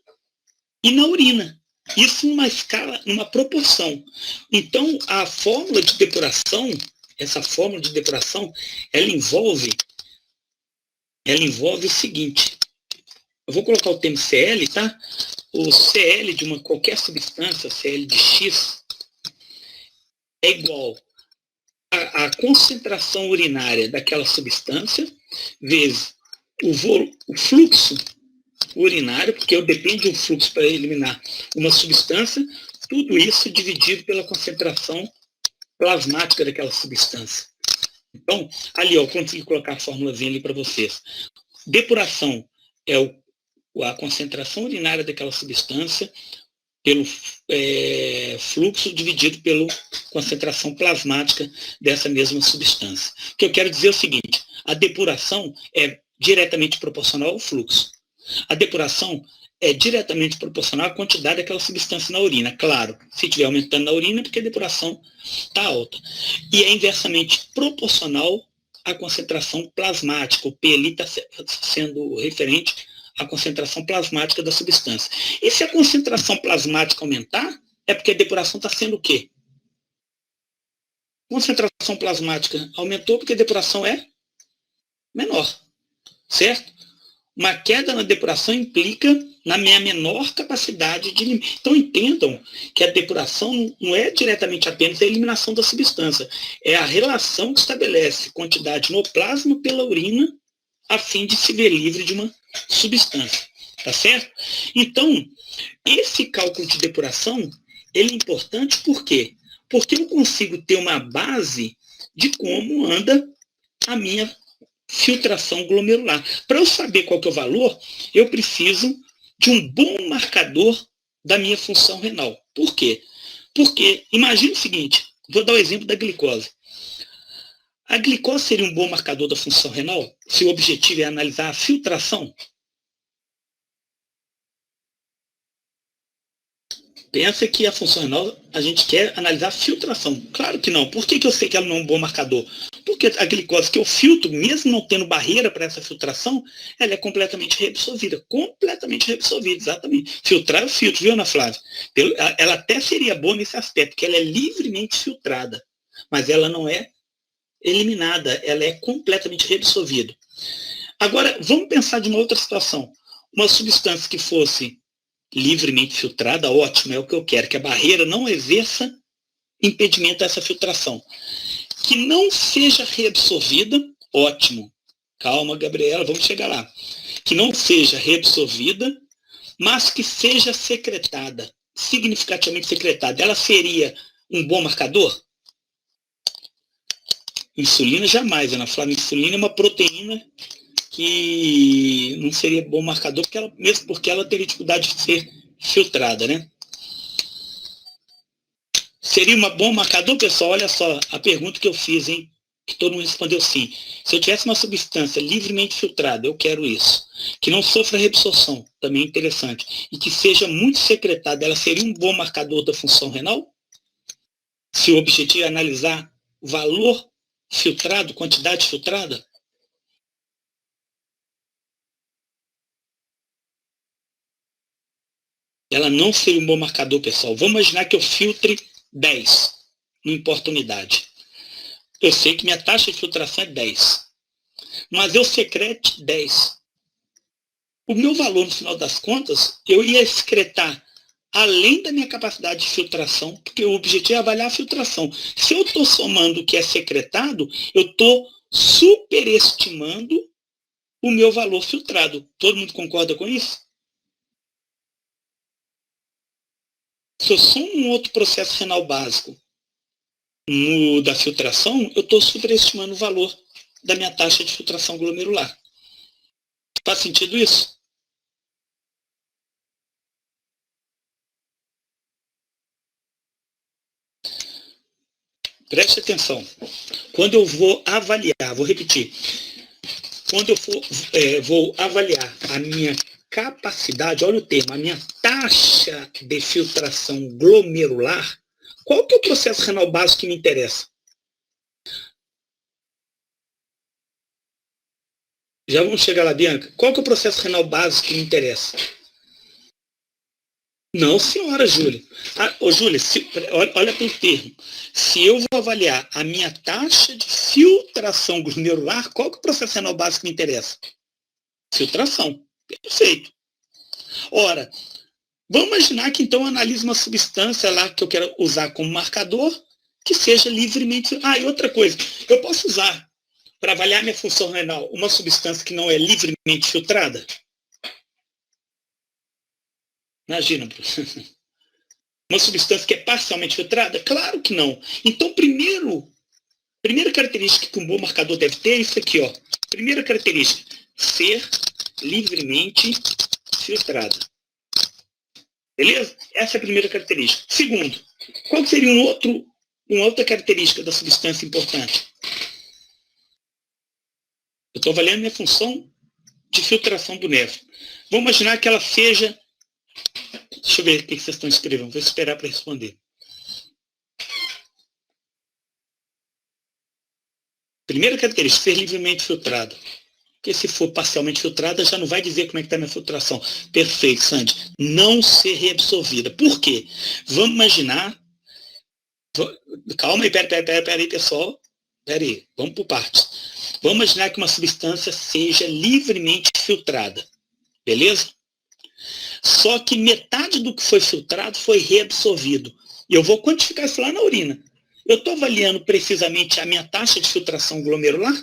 e na urina. Isso numa escala, numa proporção. Então, a fórmula de depuração, essa fórmula de depuração, ela envolve o seguinte. Eu vou colocar o termo Cl, tá? O Cl de qualquer substância, Cl de X, é igual à concentração urinária daquela substância vezes o fluxo urinário, porque eu dependo de um fluxo para eliminar uma substância, tudo isso dividido pela concentração plasmática daquela substância. Então, ali, eu consegui colocar a fórmulazinha ali para vocês. Depuração é a concentração urinária daquela substância pelo fluxo dividido pela concentração plasmática dessa mesma substância. O que eu quero dizer é o seguinte, a depuração é diretamente proporcional ao fluxo. A depuração é diretamente proporcional à quantidade daquela substância na urina. Claro, se estiver aumentando na urina, é porque a depuração está alta. E é inversamente proporcional à concentração plasmática. O P ali está sendo referente à concentração plasmática da substância. E se a concentração plasmática aumentar, é porque a depuração está sendo o quê? A concentração plasmática aumentou porque a depuração é menor, certo? Uma queda na depuração implica na minha menor capacidade de eliminar. Então, entendam que a depuração não é diretamente apenas a eliminação da substância, é a relação que estabelece quantidade no plasma pela urina a fim de se ver livre de uma substância. Tá certo? Então, esse cálculo de depuração, ele é importante por quê? Porque eu consigo ter uma base de como anda a minha filtração glomerular. Para eu saber qual que é o valor, eu preciso de um bom marcador da minha função renal. Por quê? Porque, imagine o seguinte, vou dar o exemplo da glicose. A glicose seria um bom marcador da função renal, se o objetivo é analisar a filtração? Pensa que a função renal, a gente quer analisar a filtração. Claro que não. Por que eu sei que ela não é um bom marcador? Porque a glicose que eu filtro, mesmo não tendo barreira para essa filtração, ela é completamente reabsorvida. Completamente reabsorvida, exatamente. Filtrar eu filtro, viu, Ana Flávia? Ela até seria boa nesse aspecto, porque ela é livremente filtrada, mas ela não é eliminada, ela é completamente reabsorvida. Agora, vamos pensar de uma outra situação. Uma substância que fosse livremente filtrada, ótimo, é o que eu quero, que a barreira não exerça impedimento a essa filtração. Que não seja reabsorvida, ótimo. Calma, Gabriela, vamos chegar lá. Que não seja reabsorvida, mas que seja secretada, significativamente secretada. Ela seria um bom marcador? Insulina jamais, Ana Flávia. Insulina é uma proteína que não seria bom marcador, mesmo porque ela teria dificuldade de ser filtrada, né? Seria um bom marcador, pessoal? Olha só a pergunta que eu fiz, hein? Que todo mundo respondeu sim. Se eu tivesse uma substância livremente filtrada, eu quero isso. Que não sofra reabsorção, também é interessante. E que seja muito secretada, ela seria um bom marcador da função renal? Se o objetivo é analisar valor filtrado, quantidade filtrada? Ela não seria um bom marcador, pessoal. Vamos imaginar que eu filtre 10, não importa a unidade. Eu sei que minha taxa de filtração é 10, mas eu secrete 10. O meu valor, no final das contas, eu ia excretar além da minha capacidade de filtração, porque o objetivo é avaliar a filtração. Se eu estou somando o que é secretado, eu estou superestimando o meu valor filtrado. Todo mundo concorda com isso? Se eu somo um outro processo renal básico da filtração, eu estou superestimando o valor da minha taxa de filtração glomerular. Faz sentido isso? Preste atenção. Quando eu vou avaliar, vou repetir, quando eu vou avaliar a minha capacidade, olha o termo, a minha taxa de filtração glomerular, qual que é o processo renal básico que me interessa? Já vamos chegar lá, Bianca. Qual que é o processo renal básico que me interessa? Não, senhora, Júlia. Ô, Júlia, olha para o termo. Se eu vou avaliar a minha taxa de filtração glomerular, qual que é o processo renal básico que me interessa? Filtração. Perfeito. Ora, vamos imaginar que então eu analise uma substância lá que eu quero usar como marcador, que seja livremente... E outra coisa, eu posso usar para avaliar minha função renal uma substância que não é livremente filtrada? Imagina, uma substância que é parcialmente filtrada? Claro que não. Então, primeira característica que um bom marcador deve ter é isso aqui, ó. Primeira característica, ser livremente filtrada. Beleza? Essa é a primeira característica. Segundo, qual seria uma outra característica da substância importante? Eu estou avaliando minha função de filtração do néfron. Vamos imaginar que ela seja... Deixa eu ver o que vocês estão escrevendo. Vou esperar para responder. Primeira característica, ser livremente filtrado. Porque se for parcialmente filtrada, já não vai dizer como é que está a minha filtração. Perfeito, Sandy. Não ser reabsorvida. Por quê? Vamos imaginar... Calma aí, peraí, pessoal. Peraí, vamos por partes. Vamos imaginar que uma substância seja livremente filtrada. Beleza? Só que metade do que foi filtrado foi reabsorvido. E eu vou quantificar isso lá na urina. Eu estou avaliando precisamente a minha taxa de filtração glomerular?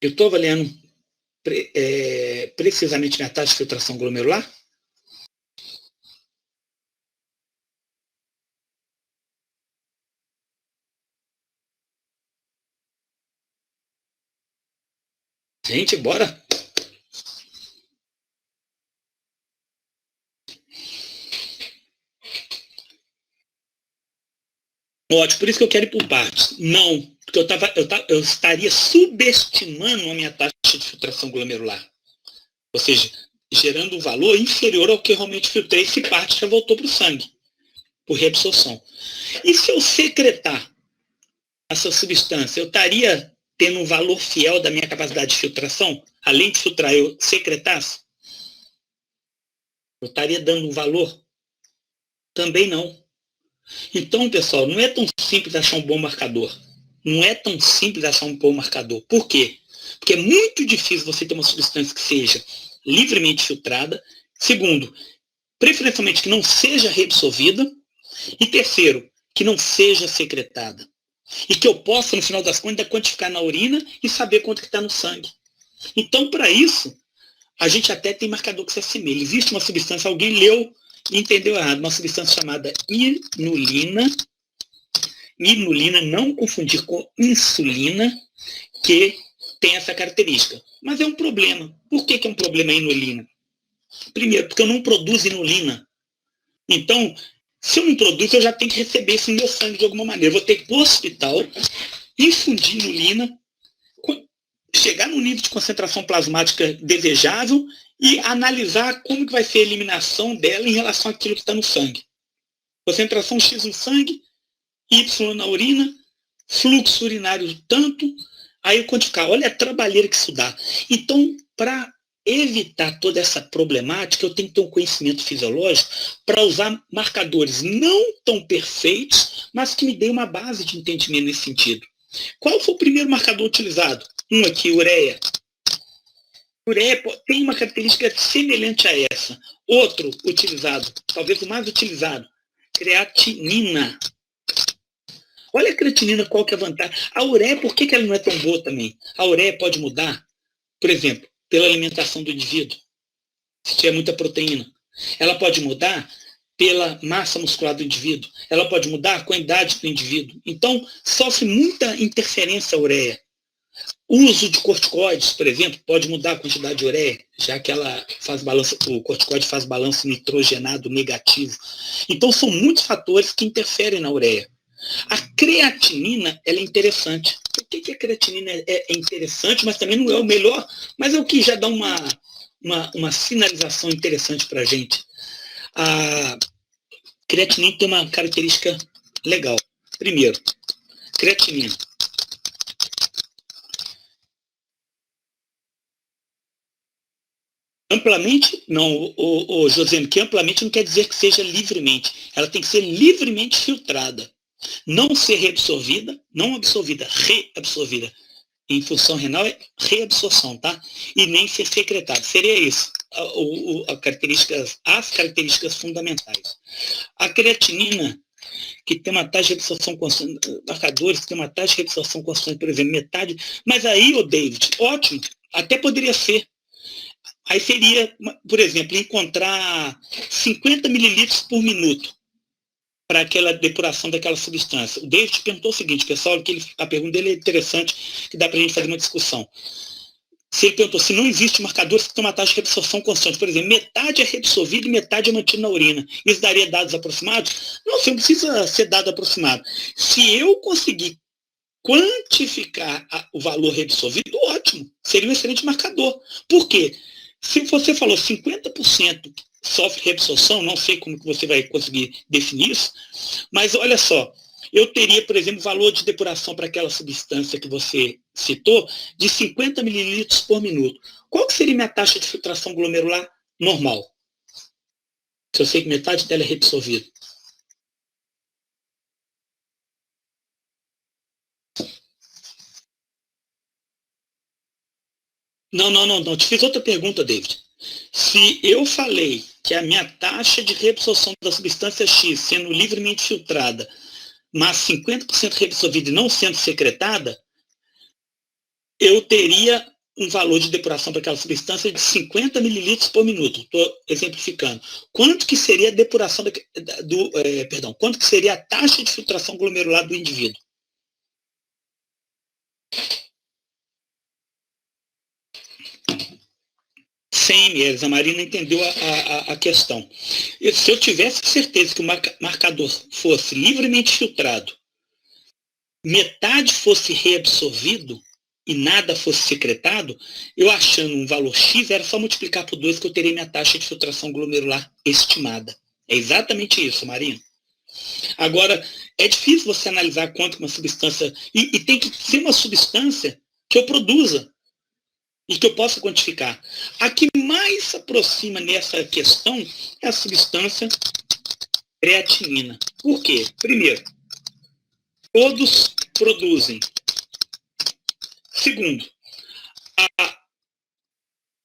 Eu estou avaliando precisamente minha taxa de filtração glomerular? Gente, bora! Ótimo, por isso que eu quero ir por partes. Não, porque eu estaria subestimando a minha taxa de filtração glomerular. Ou seja, gerando um valor inferior ao que eu realmente filtrei, se parte já voltou para o sangue, por reabsorção. E se eu secretar essa substância, eu estaria tendo um valor fiel da minha capacidade de filtração? Além de filtrar, eu secretasse? Eu estaria dando um valor? Também não. Então, pessoal, não é tão simples achar um bom marcador. Não é tão simples achar um bom marcador. Por quê? Porque é muito difícil você ter uma substância que seja livremente filtrada. Segundo, preferencialmente que não seja reabsorvida. E terceiro, que não seja secretada. E que eu possa, no final das contas, quantificar na urina e saber quanto que está no sangue. Então, para isso, a gente até tem marcador que se assemelha. Existe uma substância, alguém leu e entendeu errado, uma substância chamada inulina. Inulina, não confundir com insulina, que tem essa característica. Mas é um problema. Por que é um problema a inulina? Primeiro, porque eu não produzo inulina. Então, se eu não produzo, eu já tenho que receber isso no meu sangue de alguma maneira. Eu vou ter que ir para o hospital, infundir inulina, chegar no nível de concentração plasmática desejável e analisar como que vai ser a eliminação dela em relação àquilo que está no sangue. Concentração X no sangue, Y na urina, fluxo urinário tanto, aí eu quantificar. Olha a trabalheira que isso dá. Então, para evitar toda essa problemática, eu tenho que ter um conhecimento fisiológico para usar marcadores não tão perfeitos, mas que me dê uma base de entendimento nesse sentido. Qual foi o primeiro marcador utilizado? Um aqui, ureia. Ureia tem uma característica semelhante a essa. Outro utilizado, talvez o mais utilizado, creatinina. Olha a creatinina, qual que é a vantagem. A ureia, por que ela não é tão boa também? A ureia pode mudar, por exemplo, pela alimentação do indivíduo, se tiver muita proteína. Ela pode mudar pela massa muscular do indivíduo. Ela pode mudar com a idade do indivíduo. Então, sofre muita interferência a ureia. O uso de corticoides, por exemplo, pode mudar a quantidade de ureia, já que ela faz balanço, o corticoide faz balanço nitrogenado negativo. Então, são muitos fatores que interferem na ureia. A creatinina, ela é interessante. Por que a creatinina é interessante, mas também não é o melhor, mas é o que já dá uma sinalização interessante para a gente. A creatinina tem uma característica legal. Primeiro, creatinina. Amplamente, não, José, que amplamente não quer dizer que seja livremente. Ela tem que ser livremente filtrada. Não ser reabsorvida, não absorvida, reabsorvida. Em função renal é reabsorção, tá? E nem ser secretada. Seria isso, as características fundamentais. A creatinina, que tem uma taxa de reabsorção constante, marcadores que tem uma taxa de reabsorção constante, por exemplo, metade. Mas aí, David, ótimo, até poderia ser. Aí seria, por exemplo, encontrar 50 mililitros por minuto para aquela depuração daquela substância. O David perguntou o seguinte, pessoal, que a pergunta dele é interessante, que dá para a gente fazer uma discussão. Se ele perguntou se não existe marcadores que têm uma taxa de reabsorção constante, por exemplo, metade é reabsorvido e metade é mantido na urina. Isso daria dados aproximados? Não, você não precisa ser dado aproximado. Se eu conseguir quantificar o valor reabsorvido, ótimo, seria um excelente marcador. Por quê? Se você falou 50% sofre reabsorção, não sei como que você vai conseguir definir isso, mas olha só, eu teria, por exemplo, valor de depuração para aquela substância que você citou de 50 mililitros por minuto. Qual que seria minha taxa de filtração glomerular normal? Se eu sei que metade dela é reabsorvida. Não. Te fiz outra pergunta, David. Se eu falei que a minha taxa de reabsorção da substância X sendo livremente filtrada, mas 50% reabsorvida e não sendo secretada, eu teria um valor de depuração para aquela substância de 50 mililitros por minuto. Estou exemplificando. Quanto que seria a depuração quanto que seria a taxa de filtração glomerular do indivíduo? ml. A Marina entendeu a questão. Se eu tivesse certeza que o marcador fosse livremente filtrado, metade fosse reabsorvido e nada fosse secretado, eu achando um valor X, era só multiplicar por 2 que eu teria minha taxa de filtração glomerular estimada. É exatamente isso, Marina. Agora, é difícil você analisar quanto uma substância... E tem que ser uma substância que eu produza e que eu possa quantificar. A que mais se aproxima nessa questão é a substância creatinina. Por quê? Primeiro, todos produzem. Segundo, a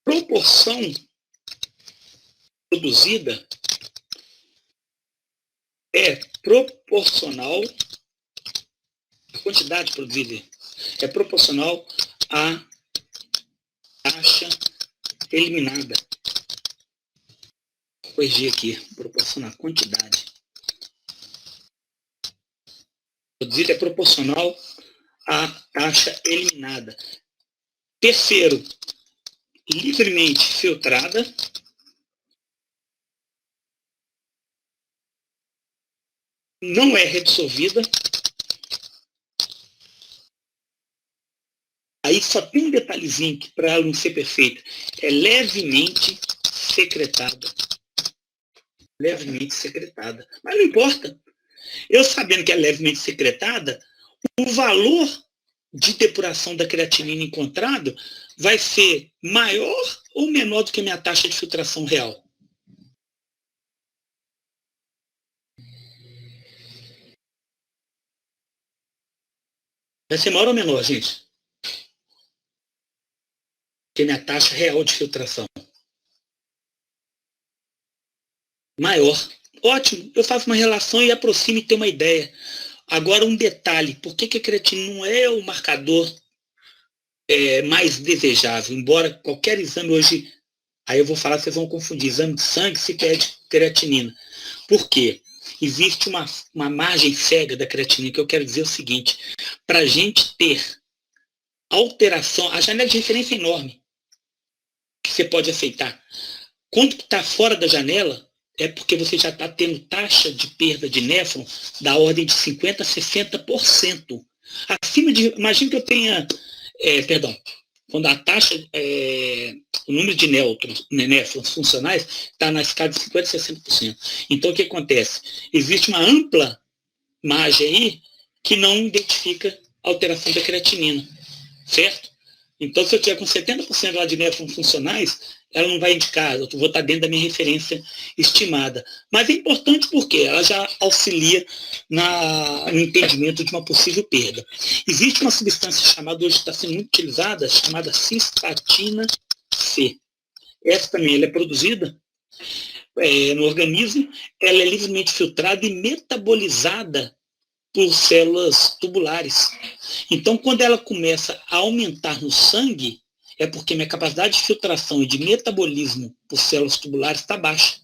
proporção produzida é proporcional, a quantidade produzida é proporcional à taxa eliminada. Vou corrigir aqui, proporcional à quantidade produzida é proporcional à taxa eliminada. Terceiro, livremente filtrada. Não é reabsorvida. Aí só tem um detalhezinho que para ela não ser perfeita. É levemente secretada. Levemente secretada. Mas não importa. Eu sabendo que é levemente secretada, o valor de depuração da creatinina encontrado vai ser maior ou menor do que a minha taxa de filtração real? Vai ser maior ou menor, gente? Que a minha taxa real de filtração. Maior. Ótimo, eu faço uma relação e aproximo e tenho uma ideia. Agora um detalhe, por que a creatinina não é o marcador mais desejável? Embora qualquer exame hoje, aí eu vou falar, vocês vão confundir, exame de sangue se pede creatinina. Por quê? Existe uma margem cega da creatinina, que eu quero dizer o seguinte, para a gente ter alteração, a janela de referência é enorme, que você pode aceitar. Quando está fora da janela, é porque você já está tendo taxa de perda de néfron da ordem de 50% a 60%. Acima de, imagina que eu tenha, perdão, quando a taxa, o número de néfrons funcionais está na escala de 50% a 60%. Então, o que acontece? Existe uma ampla margem aí que não identifica alteração da creatinina, certo? Então, se eu tiver com 70% lá de néfrons funcionais, ela não vai indicar, eu vou estar dentro da minha referência estimada. Mas é importante porque ela já auxilia no entendimento de uma possível perda. Existe uma substância chamada, hoje está sendo muito utilizada, chamada cistatina C. Essa também ela é produzida no organismo, ela é livremente filtrada e metabolizada por células tubulares. Então, quando ela começa a aumentar no sangue, é porque minha capacidade de filtração e de metabolismo por células tubulares está baixa.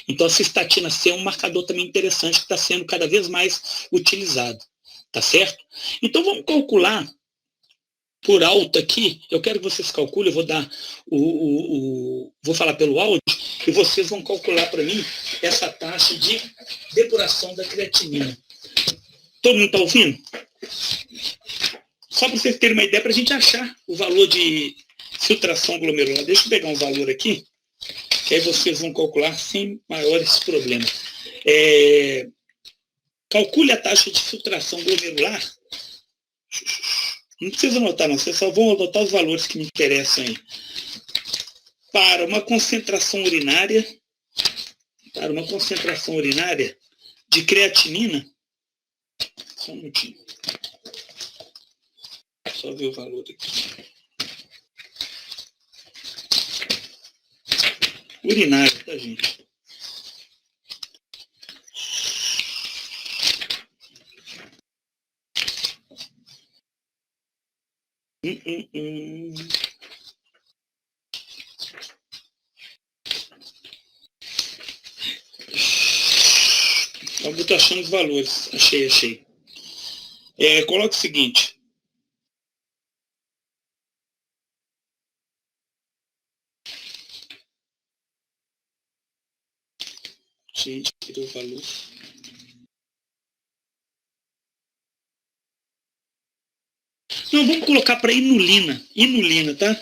Então, a cistatina C é um marcador também interessante que está sendo cada vez mais utilizado. Tá certo? Então, vamos calcular por alto aqui. Eu quero que vocês calculem, eu vou dar vou falar pelo áudio, e vocês vão calcular para mim essa taxa de depuração da creatinina. Todo mundo está ouvindo? Só para vocês terem uma ideia, para a gente achar o valor de filtração glomerular. Deixa eu pegar um valor aqui, que aí vocês vão calcular sem maiores problemas. Calcule a taxa de filtração glomerular. Não precisa anotar, não. Vocês só vão anotar os valores que me interessam aí. Para uma concentração urinária de creatinina, só um minutinho. Só ver o valor aqui. Urinária, tá, gente? Eu estou achando os valores. Achei. Coloca o seguinte. Gente, tirou o valor. Não, vamos colocar para inulina. Inulina, tá?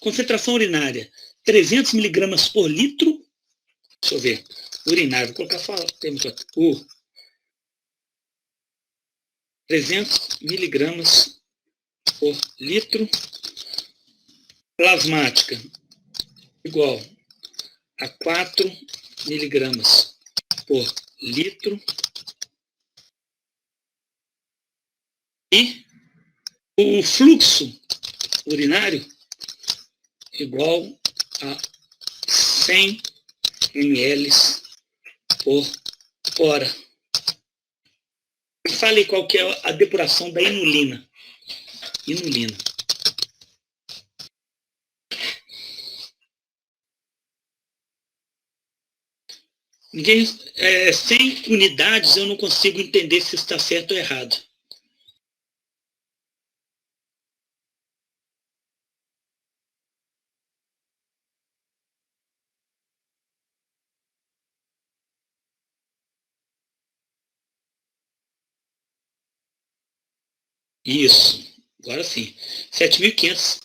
Concentração urinária. 300 miligramas por litro. Deixa eu ver. Urinário. Vou colocar 300 miligramas por litro. Plasmática. Igual a 4 miligramas por litro. E o fluxo urinário igual a 100 ml por hora. Fale qual que é a depuração da inulina. Inulina. Ninguém, 100 unidades eu não consigo entender se está certo ou errado. Isso, agora sim. 7.500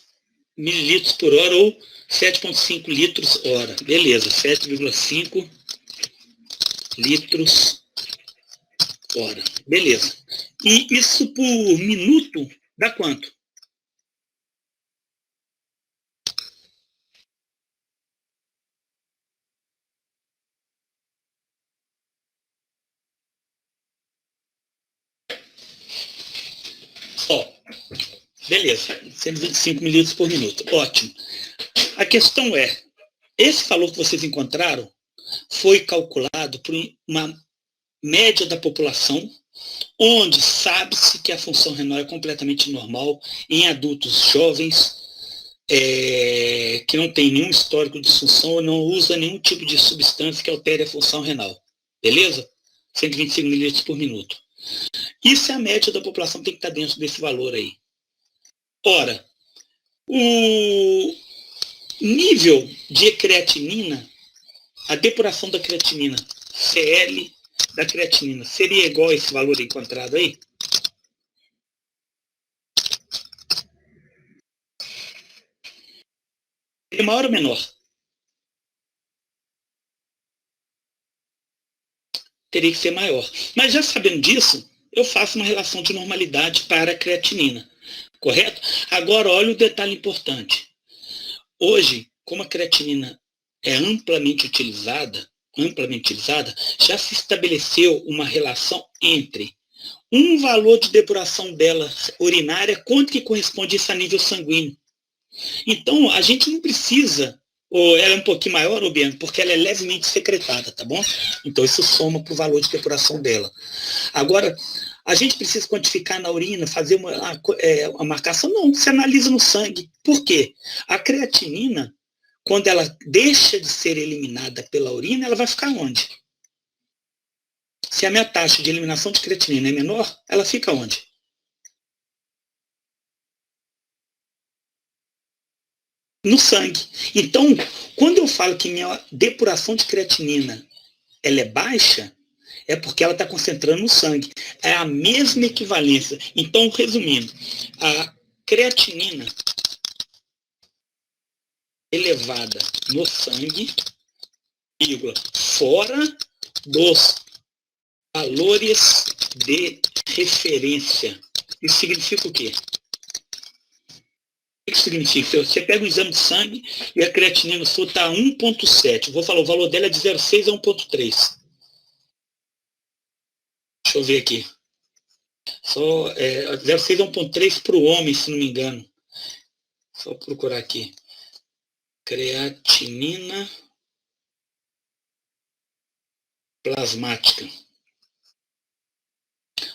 mililitros por hora ou 7,5 litros hora. Beleza, 7,5 litros hora. Beleza. E isso por minuto dá quanto? Beleza, 125 mililitros por minuto. Ótimo. A questão é, esse valor que vocês encontraram foi calculado por uma média da população, onde sabe-se que a função renal é completamente normal em adultos jovens, que não tem nenhum histórico de disfunção ou não usa nenhum tipo de substância que altere a função renal. Beleza? 125 mililitros por minuto. Isso é a média da população, tem que estar dentro desse valor aí. Ora, o nível de creatinina a depuração da creatinina, CL da creatinina, seria igual a esse valor encontrado aí? É maior ou menor? Teria que ser maior. Mas já sabendo disso, eu faço uma relação de normalidade para a creatinina, correto? Agora, olha o detalhe importante. Hoje, como a creatinina é amplamente utilizada, já se estabeleceu uma relação entre um valor de depuração dela urinária, quanto que corresponde isso a nível sanguíneo. Então, a gente não precisa, ou ela é um pouquinho maior, ou Bianca, porque ela é levemente secretada, tá bom? Então, isso soma para o valor de depuração dela. Agora, a gente precisa quantificar na urina, fazer uma marcação? Não, se analisa no sangue. Por quê? A creatinina, quando ela deixa de ser eliminada pela urina, ela vai ficar onde? Se a minha taxa de eliminação de creatinina é menor, ela fica onde? No sangue. Então, quando eu falo que minha depuração de creatinina ela é baixa, é porque ela está concentrando no sangue. É a mesma equivalência. Então, resumindo, a creatinina elevada no sangue, vírgula, fora dos valores de referência. Isso significa o quê? O que significa? Você pega o exame de sangue e a creatinina sua está 1,7. Vou falar, o valor dela é de 0,6 a 1,3. Deixa eu ver aqui. Só 0,6 a 1,3 para o homem, se não me engano. Só procurar aqui. Creatinina plasmática.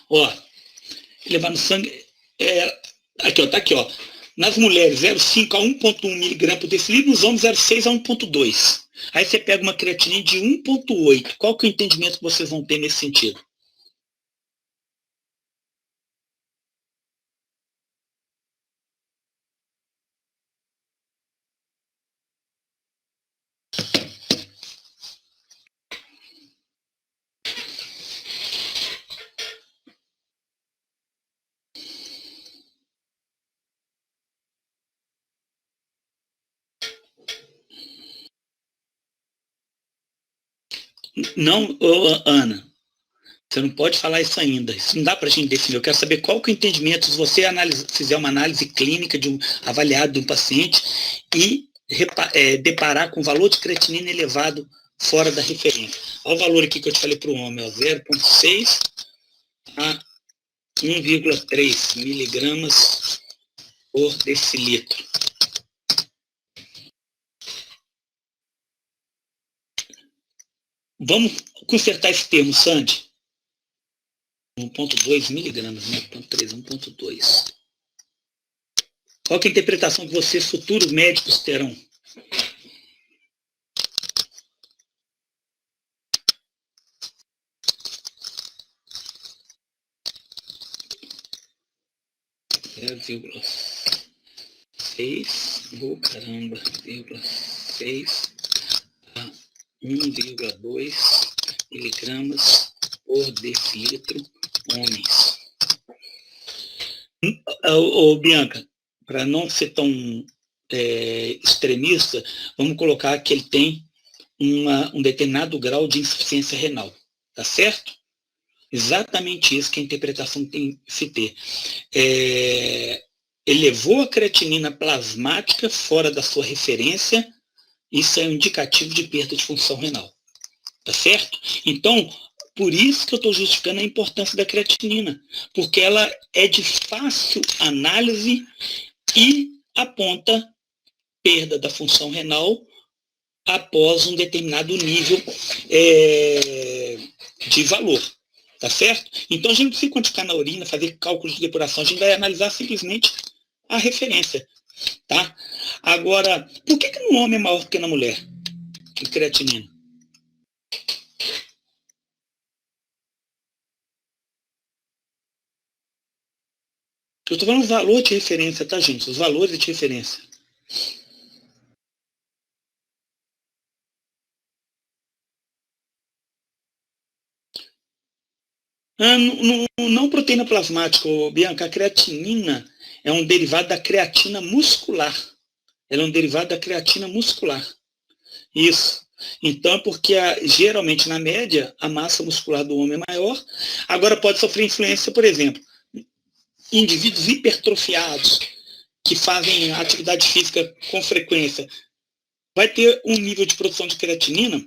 Ó, levar no sangue. Aqui, ó, tá aqui, ó. Nas mulheres, 0,5 a 1,1 miligrama por decilitro, nos homens, 0,6 a 1,2. Aí você pega uma creatinina de 1,8. Qual que é o entendimento que vocês vão ter nesse sentido? Não, Ana, você não pode falar isso ainda. Isso não dá para a gente definir. Eu quero saber qual que é o entendimento, se você fizer uma análise clínica avaliado de um paciente e deparar com valor de creatinina elevado fora da referência. Olha o valor aqui que eu te falei para o homem, 0,6 a 1,3 miligramas por decilitro. Vamos consertar esse termo, Sandy? 1,2 miligramas, né? 1,3, 1,2. Qual que é a interpretação que vocês, futuros médicos, terão? Vírgula 6, caramba, 6 a 1,2 miligramas por decilitro homens. Bianca, para não ser tão extremista, vamos colocar que ele tem um determinado grau de insuficiência renal, tá certo? Exatamente isso que a interpretação tem que se ter. Elevou a creatinina plasmática fora da sua referência, isso é um indicativo de perda de função renal. Tá certo? Então, por isso que eu estou justificando a importância da creatinina, porque ela é de fácil análise e aponta perda da função renal após um determinado nível de valor. Tá certo? Então, a gente não precisa quantificar na urina, fazer cálculos de depuração, a gente vai analisar simplesmente a referência. Tá? Agora, por que no homem é maior do que na mulher? A creatinina. Eu estou falando os valores de referência, tá, gente? Os valores de referência. Não proteína plasmática, Bianca. A creatinina é um derivado da creatina muscular. Ela é um derivado da creatina muscular. Isso. Então, porque geralmente, na média, a massa muscular do homem é maior. Agora, pode sofrer influência, por exemplo, indivíduos hipertrofiados, que fazem atividade física com frequência, vai ter um nível de produção de creatinina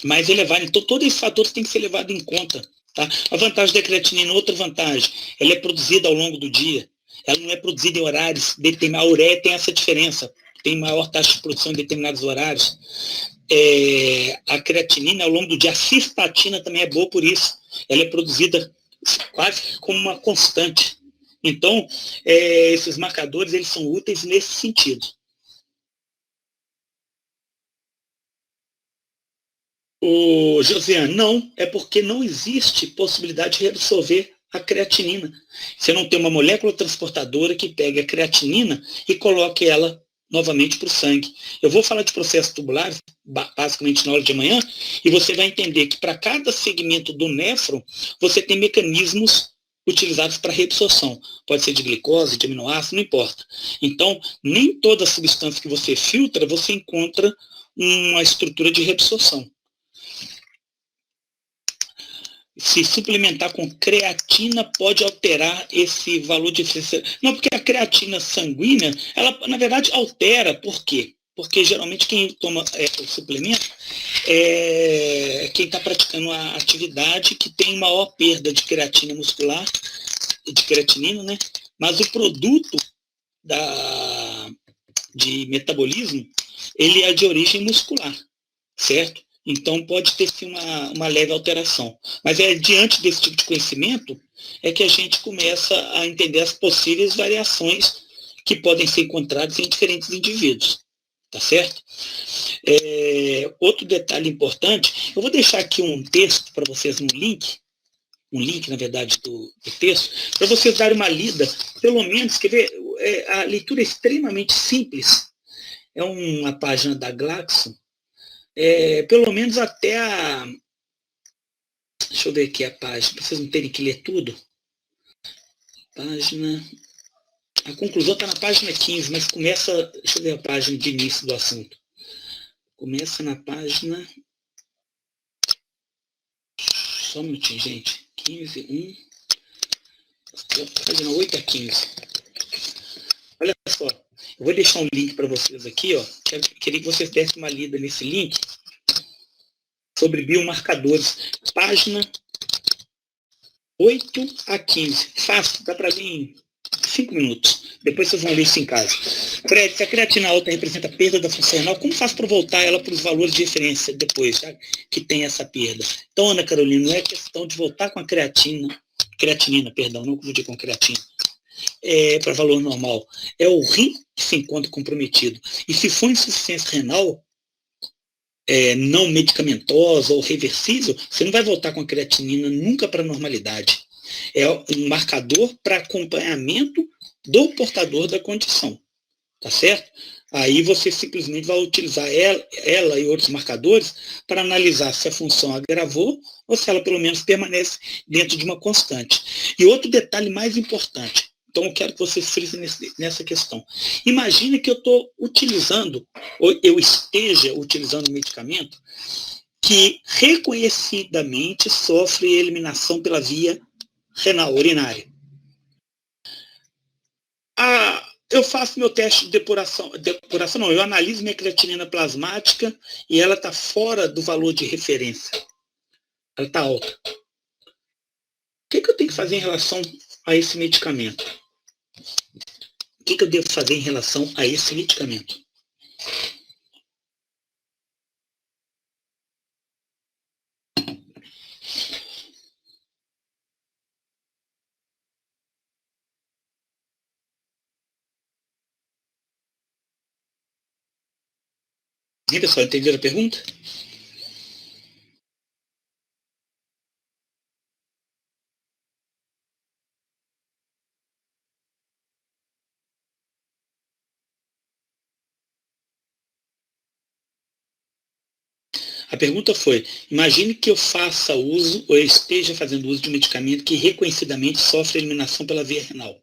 mais elevado. Então, todos esses fatores têm que ser levados em conta. Tá? A vantagem da creatinina, outra vantagem, ela é produzida ao longo do dia. Ela não é produzida em horários determinados. A ureia tem essa diferença. Tem maior taxa de produção em determinados horários. A creatinina, ao longo do dia, a cistatina também é boa por isso. Ela é produzida quase como uma constante. Então, esses marcadores, eles são úteis nesse sentido. O Josiane, não, é porque não existe possibilidade de reabsorver a creatinina. Você não tem uma molécula transportadora que pegue a creatinina e coloque ela novamente para o sangue. Eu vou falar de processos tubulares, basicamente na aula de amanhã, e você vai entender que para cada segmento do néfron, você tem mecanismos utilizados para reabsorção. Pode ser de glicose, de aminoácido, não importa. Então, nem toda substância que você filtra, você encontra uma estrutura de reabsorção. Se suplementar com creatina pode alterar esse valor de eficiência. Não, porque a creatina sanguínea, ela, na verdade, altera. Por quê? Porque geralmente quem toma o suplemento é quem está praticando a atividade que tem maior perda de creatina muscular, de creatinina, né? Mas o produto de metabolismo, ele é de origem muscular, certo? Então pode ter sim uma leve alteração. Mas diante desse tipo de conhecimento é que a gente começa a entender as possíveis variações que podem ser encontradas em diferentes indivíduos. Tá certo? Outro detalhe importante, eu vou deixar aqui um texto para vocês no link, um link, na verdade, do texto, para vocês darem uma lida, pelo menos, quer ver, a leitura é extremamente simples, é uma página da Glaxo, pelo menos até a. Deixa eu ver aqui a página, para vocês não terem que ler tudo. Página. A conclusão está na página 15, mas começa. Deixa eu ver a página de início do assunto. Começa na página. Só um minutinho, gente. 15, 1. Página 8 a 15. Olha só. Eu vou deixar um link para vocês aqui, ó. Queria que vocês dessem uma lida nesse link sobre biomarcadores. Página 8 a 15. Fácil, dá para ler em 5 minutos. Depois vocês vão ler isso em casa. Fred, se a creatina alta representa perda da função renal, como faz para voltar ela para os valores de referência depois, tá? Que tem essa perda? Então, Ana Carolina, não é questão de voltar com a creatinina, perdão, não confundir com creatina, para valor normal. É o rim que se encontra comprometido. E se for insuficiência renal, não medicamentosa ou reversível, você não vai voltar com a creatinina nunca para a normalidade. É um marcador para acompanhamento do portador da condição, tá certo? Aí você simplesmente vai utilizar ela e outros marcadores para analisar se a função agravou ou se ela pelo menos permanece dentro de uma constante. E outro detalhe mais importante, então eu quero que vocês frisem nessa questão. Imagine que eu estou utilizando, ou eu esteja utilizando um medicamento que reconhecidamente sofre eliminação pela via renal, urinária. Eu faço meu teste de depuração não, eu analiso minha creatinina plasmática e ela está fora do valor de referência. Ela está alta. O que eu tenho que fazer em relação a esse medicamento? O que eu devo fazer em relação a esse medicamento? E pessoal, entenderam a pergunta? A pergunta foi, imagine que eu faça uso, ou eu esteja fazendo uso de um medicamento que reconhecidamente sofre eliminação pela via renal.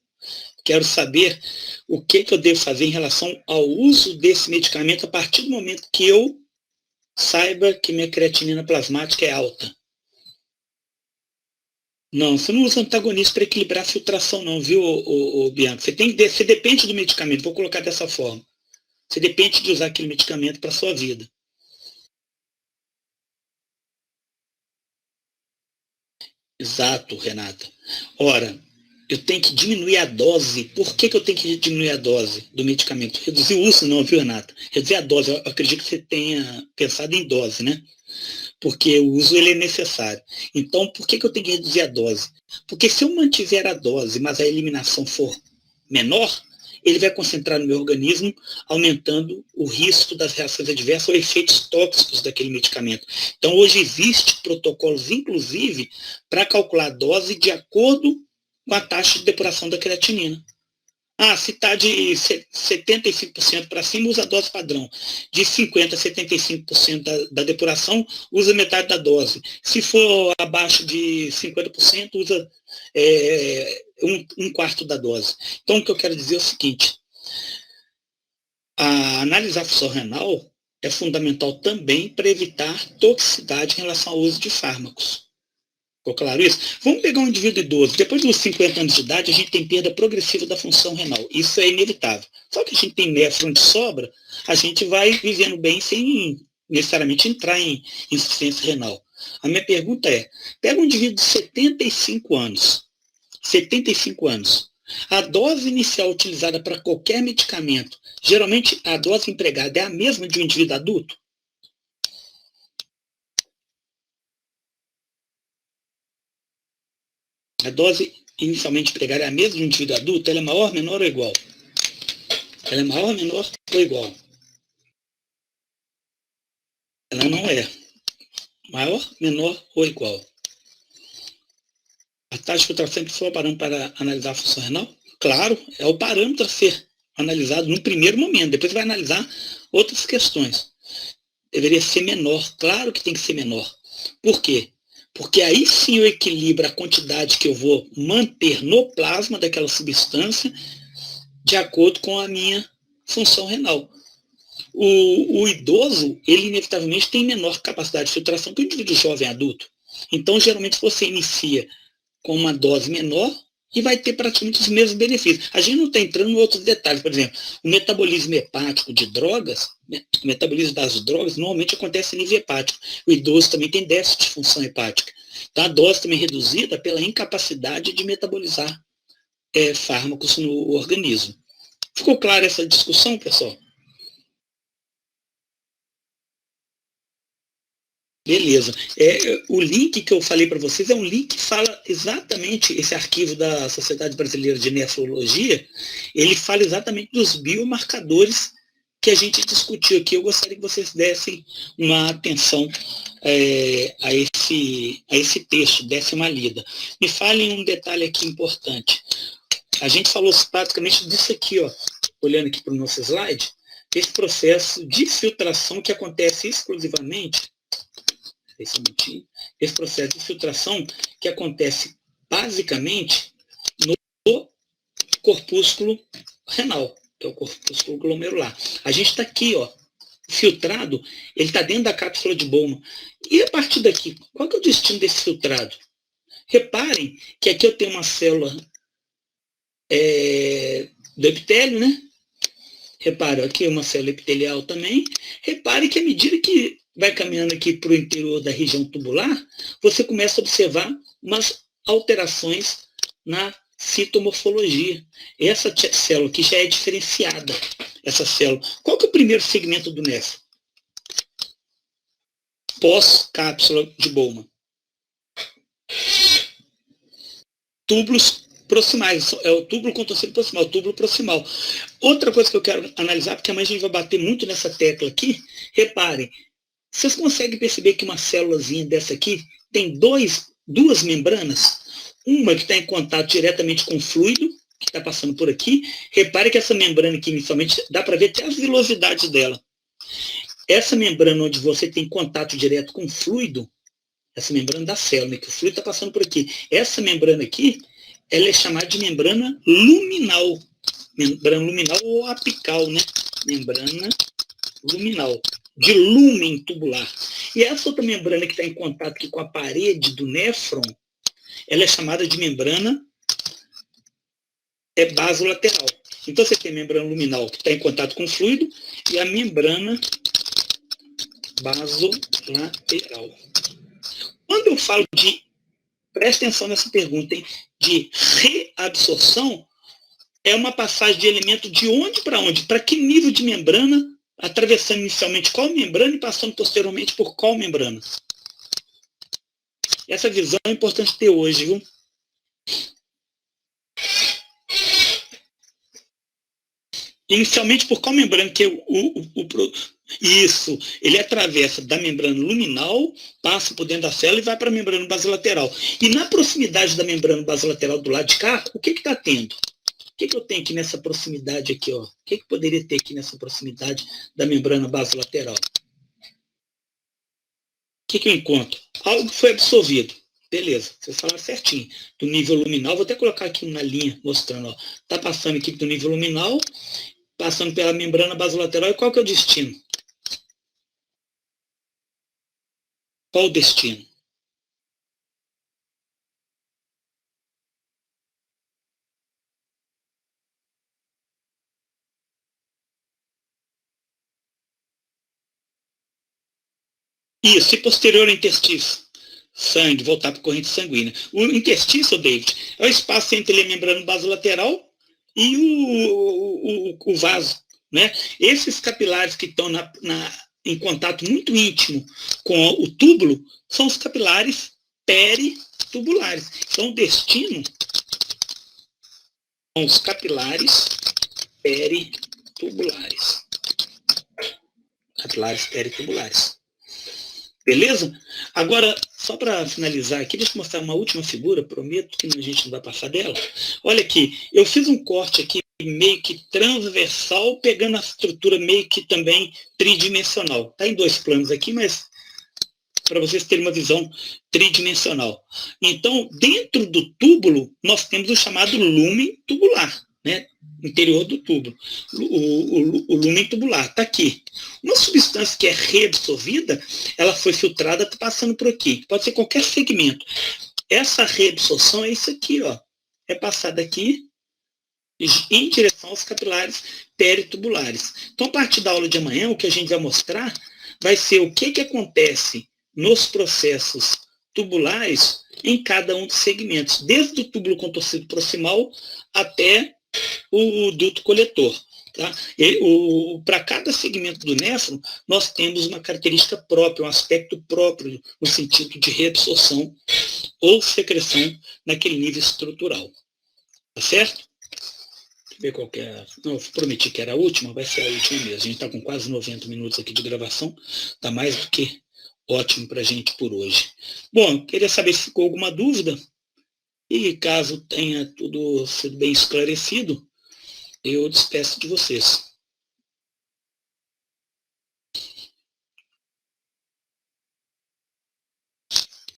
Quero saber o que eu devo fazer em relação ao uso desse medicamento a partir do momento que eu saiba que minha creatinina plasmática é alta. Não, você não usa antagonista para equilibrar a filtração não, viu, Bianca? Você depende do medicamento, vou colocar dessa forma. Você depende de usar aquele medicamento para a sua vida. Exato, Renata. Ora, eu tenho que diminuir a dose. Por que eu tenho que diminuir a dose do medicamento? Reduzir o uso não, viu, Renata? Reduzir a dose. Eu acredito que você tenha pensado em dose, né? Porque o uso ele é necessário. Então, por que eu tenho que reduzir a dose? Porque se eu mantiver a dose, mas a eliminação for menor, ele vai concentrar no meu organismo, aumentando o risco das reações adversas ou efeitos tóxicos daquele medicamento. Então, hoje existem protocolos, inclusive, para calcular a dose de acordo com a taxa de depuração da creatinina. Se está de 75% para cima, usa a dose padrão. De 50% a 75% da depuração, usa metade da dose. Se for abaixo de 50%, usa um quarto da dose. Então, o que eu quero dizer é o seguinte, analisar a função renal é fundamental também para evitar toxicidade em relação ao uso de fármacos. Ficou claro isso? Vamos pegar um indivíduo idoso. Depois dos 50 anos de idade, a gente tem perda progressiva da função renal. Isso é inevitável. Só que a gente tem nefro onde sobra, a gente vai vivendo bem sem necessariamente entrar em insuficiência renal. A minha pergunta é, pega um indivíduo de 75 anos. 75 anos. A dose inicial utilizada para qualquer medicamento, geralmente a dose empregada é a mesma de um indivíduo adulto? A dose inicialmente empregada é a mesma de um indivíduo adulto? Ela é maior, menor ou igual? Ela é maior, menor ou igual? Ela não é. Maior, menor ou igual? A taxa de filtração sempre foi o parâmetro para analisar a função renal? Claro, é o parâmetro a ser analisado no primeiro momento. Depois vai analisar outras questões. Deveria ser menor. Claro que tem que ser menor. Por quê? Porque aí sim eu equilibro a quantidade que eu vou manter no plasma daquela substância de acordo com a minha função renal. O idoso, ele inevitavelmente tem menor capacidade de filtração que o indivíduo jovem adulto. Então, geralmente, você inicia com uma dose menor e vai ter praticamente os mesmos benefícios. A gente não está entrando em outros detalhes. Por exemplo, o metabolismo hepático de drogas, o metabolismo das drogas normalmente acontece a nível hepático. O idoso também tem déficit de função hepática. Então, a dose também é reduzida pela incapacidade de metabolizar fármacos no organismo. Ficou clara essa discussão, pessoal? Beleza. O link que eu falei para vocês é um link que fala exatamente, esse arquivo da Sociedade Brasileira de Nefrologia, ele fala exatamente dos biomarcadores que a gente discutiu aqui. Eu gostaria que vocês dessem uma atenção a esse texto, dessem uma lida. Me falem um detalhe aqui importante. A gente falou praticamente disso aqui, ó, olhando aqui para o nosso slide, esse processo de filtração que acontece exclusivamente, esse processo de filtração que acontece basicamente no corpúsculo renal, que é o corpúsculo glomerular. A gente está aqui, ó, filtrado, ele está dentro da cápsula de Bowman. E a partir daqui, qual que é o destino desse filtrado? Reparem que aqui eu tenho uma célula do epitélio, né? Repare, aqui é uma célula epitelial também. Repare que à medida que vai caminhando aqui para o interior da região tubular, você começa a observar umas alterações na citomorfologia. Essa célula aqui já é diferenciada, essa célula. Qual que é o primeiro segmento do nefro? Pós-cápsula de Bowman. Túbulos proximais, é o túbulo contorcido proximal, o túbulo proximal. Outra coisa que eu quero analisar, porque amanhã a gente vai bater muito nessa tecla aqui, reparem, vocês conseguem perceber que uma célulazinha dessa aqui tem duas membranas? Uma que está em contato diretamente com o fluido, que está passando por aqui. Repare que essa membrana aqui, inicialmente, dá para ver até as vilosidades dela. essa membrana onde você tem contato direto com o fluido, essa membrana da célula, que o fluido está passando por aqui. Essa membrana aqui, ela é chamada de membrana luminal. Membrana luminal ou apical, né? Membrana luminal, de lúmen tubular. E essa outra membrana que está em contato aqui com a parede do néfron, ela é chamada de membrana basolateral. Então você tem a membrana luminal que está em contato com o fluido e a membrana basolateral. Quando eu falo de, presta atenção nessa pergunta, hein, de reabsorção, é uma passagem de elemento de onde para onde? Para que nível de membrana, atravessando inicialmente qual membrana e passando posteriormente por qual membrana? Essa visão é importante ter hoje, viu? Inicialmente por qual membrana? Que isso, ele atravessa da membrana luminal, passa por dentro da célula e vai para a membrana basolateral. E na proximidade da membrana basolateral do lado de cá, o que está tendo? O que eu tenho aqui nessa proximidade aqui, ó? O que poderia ter aqui nessa proximidade da membrana basolateral? O que eu encontro? Algo que foi absorvido. Beleza, vocês falaram certinho. Do nível luminal, vou até colocar aqui uma linha mostrando, ó. Tá passando aqui do nível luminal, passando pela membrana basolateral, e qual que é o destino? Qual o destino? Isso, e posterior ao interstício? Sangue, voltar para a corrente sanguínea. O interstício, David, é o espaço entre a membrana basolateral e o vaso. Né? Esses capilares que estão em contato muito íntimo com o túbulo são os capilares peritubulares. Então, o destino são os capilares peritubulares. Capilares peritubulares. Beleza? Agora, só para finalizar aqui, deixa eu mostrar uma última figura, prometo que a gente não vai passar dela. Olha aqui, eu fiz um corte aqui meio que transversal, pegando a estrutura meio que também tridimensional. Está em 2 planos aqui, mas para vocês terem uma visão tridimensional. Então, dentro do túbulo, nós temos o chamado lúmen tubular, né? Interior do túbulo. O lúmen tubular está aqui. Uma substância que é reabsorvida, ela foi filtrada, está passando por aqui. Pode ser qualquer segmento. Essa reabsorção é isso aqui, ó. É passada aqui em direção aos capilares peritubulares. Então, a partir da aula de amanhã, o que a gente vai mostrar vai ser o que acontece nos processos tubulares em cada um dos segmentos, desde o túbulo contorcido proximal até o duto coletor. Tá? Para cada segmento do néfron, nós temos uma característica própria, um aspecto próprio no sentido de reabsorção ou secreção naquele nível estrutural. Tá certo? Deixa eu ver qual que é. Não, eu prometi que era a última, vai ser a última mesmo. A gente está com quase 90 minutos aqui de gravação, está mais do que ótimo para a gente por hoje. Bom, queria saber se ficou alguma dúvida, e caso tenha tudo sido bem esclarecido, eu despeço de vocês.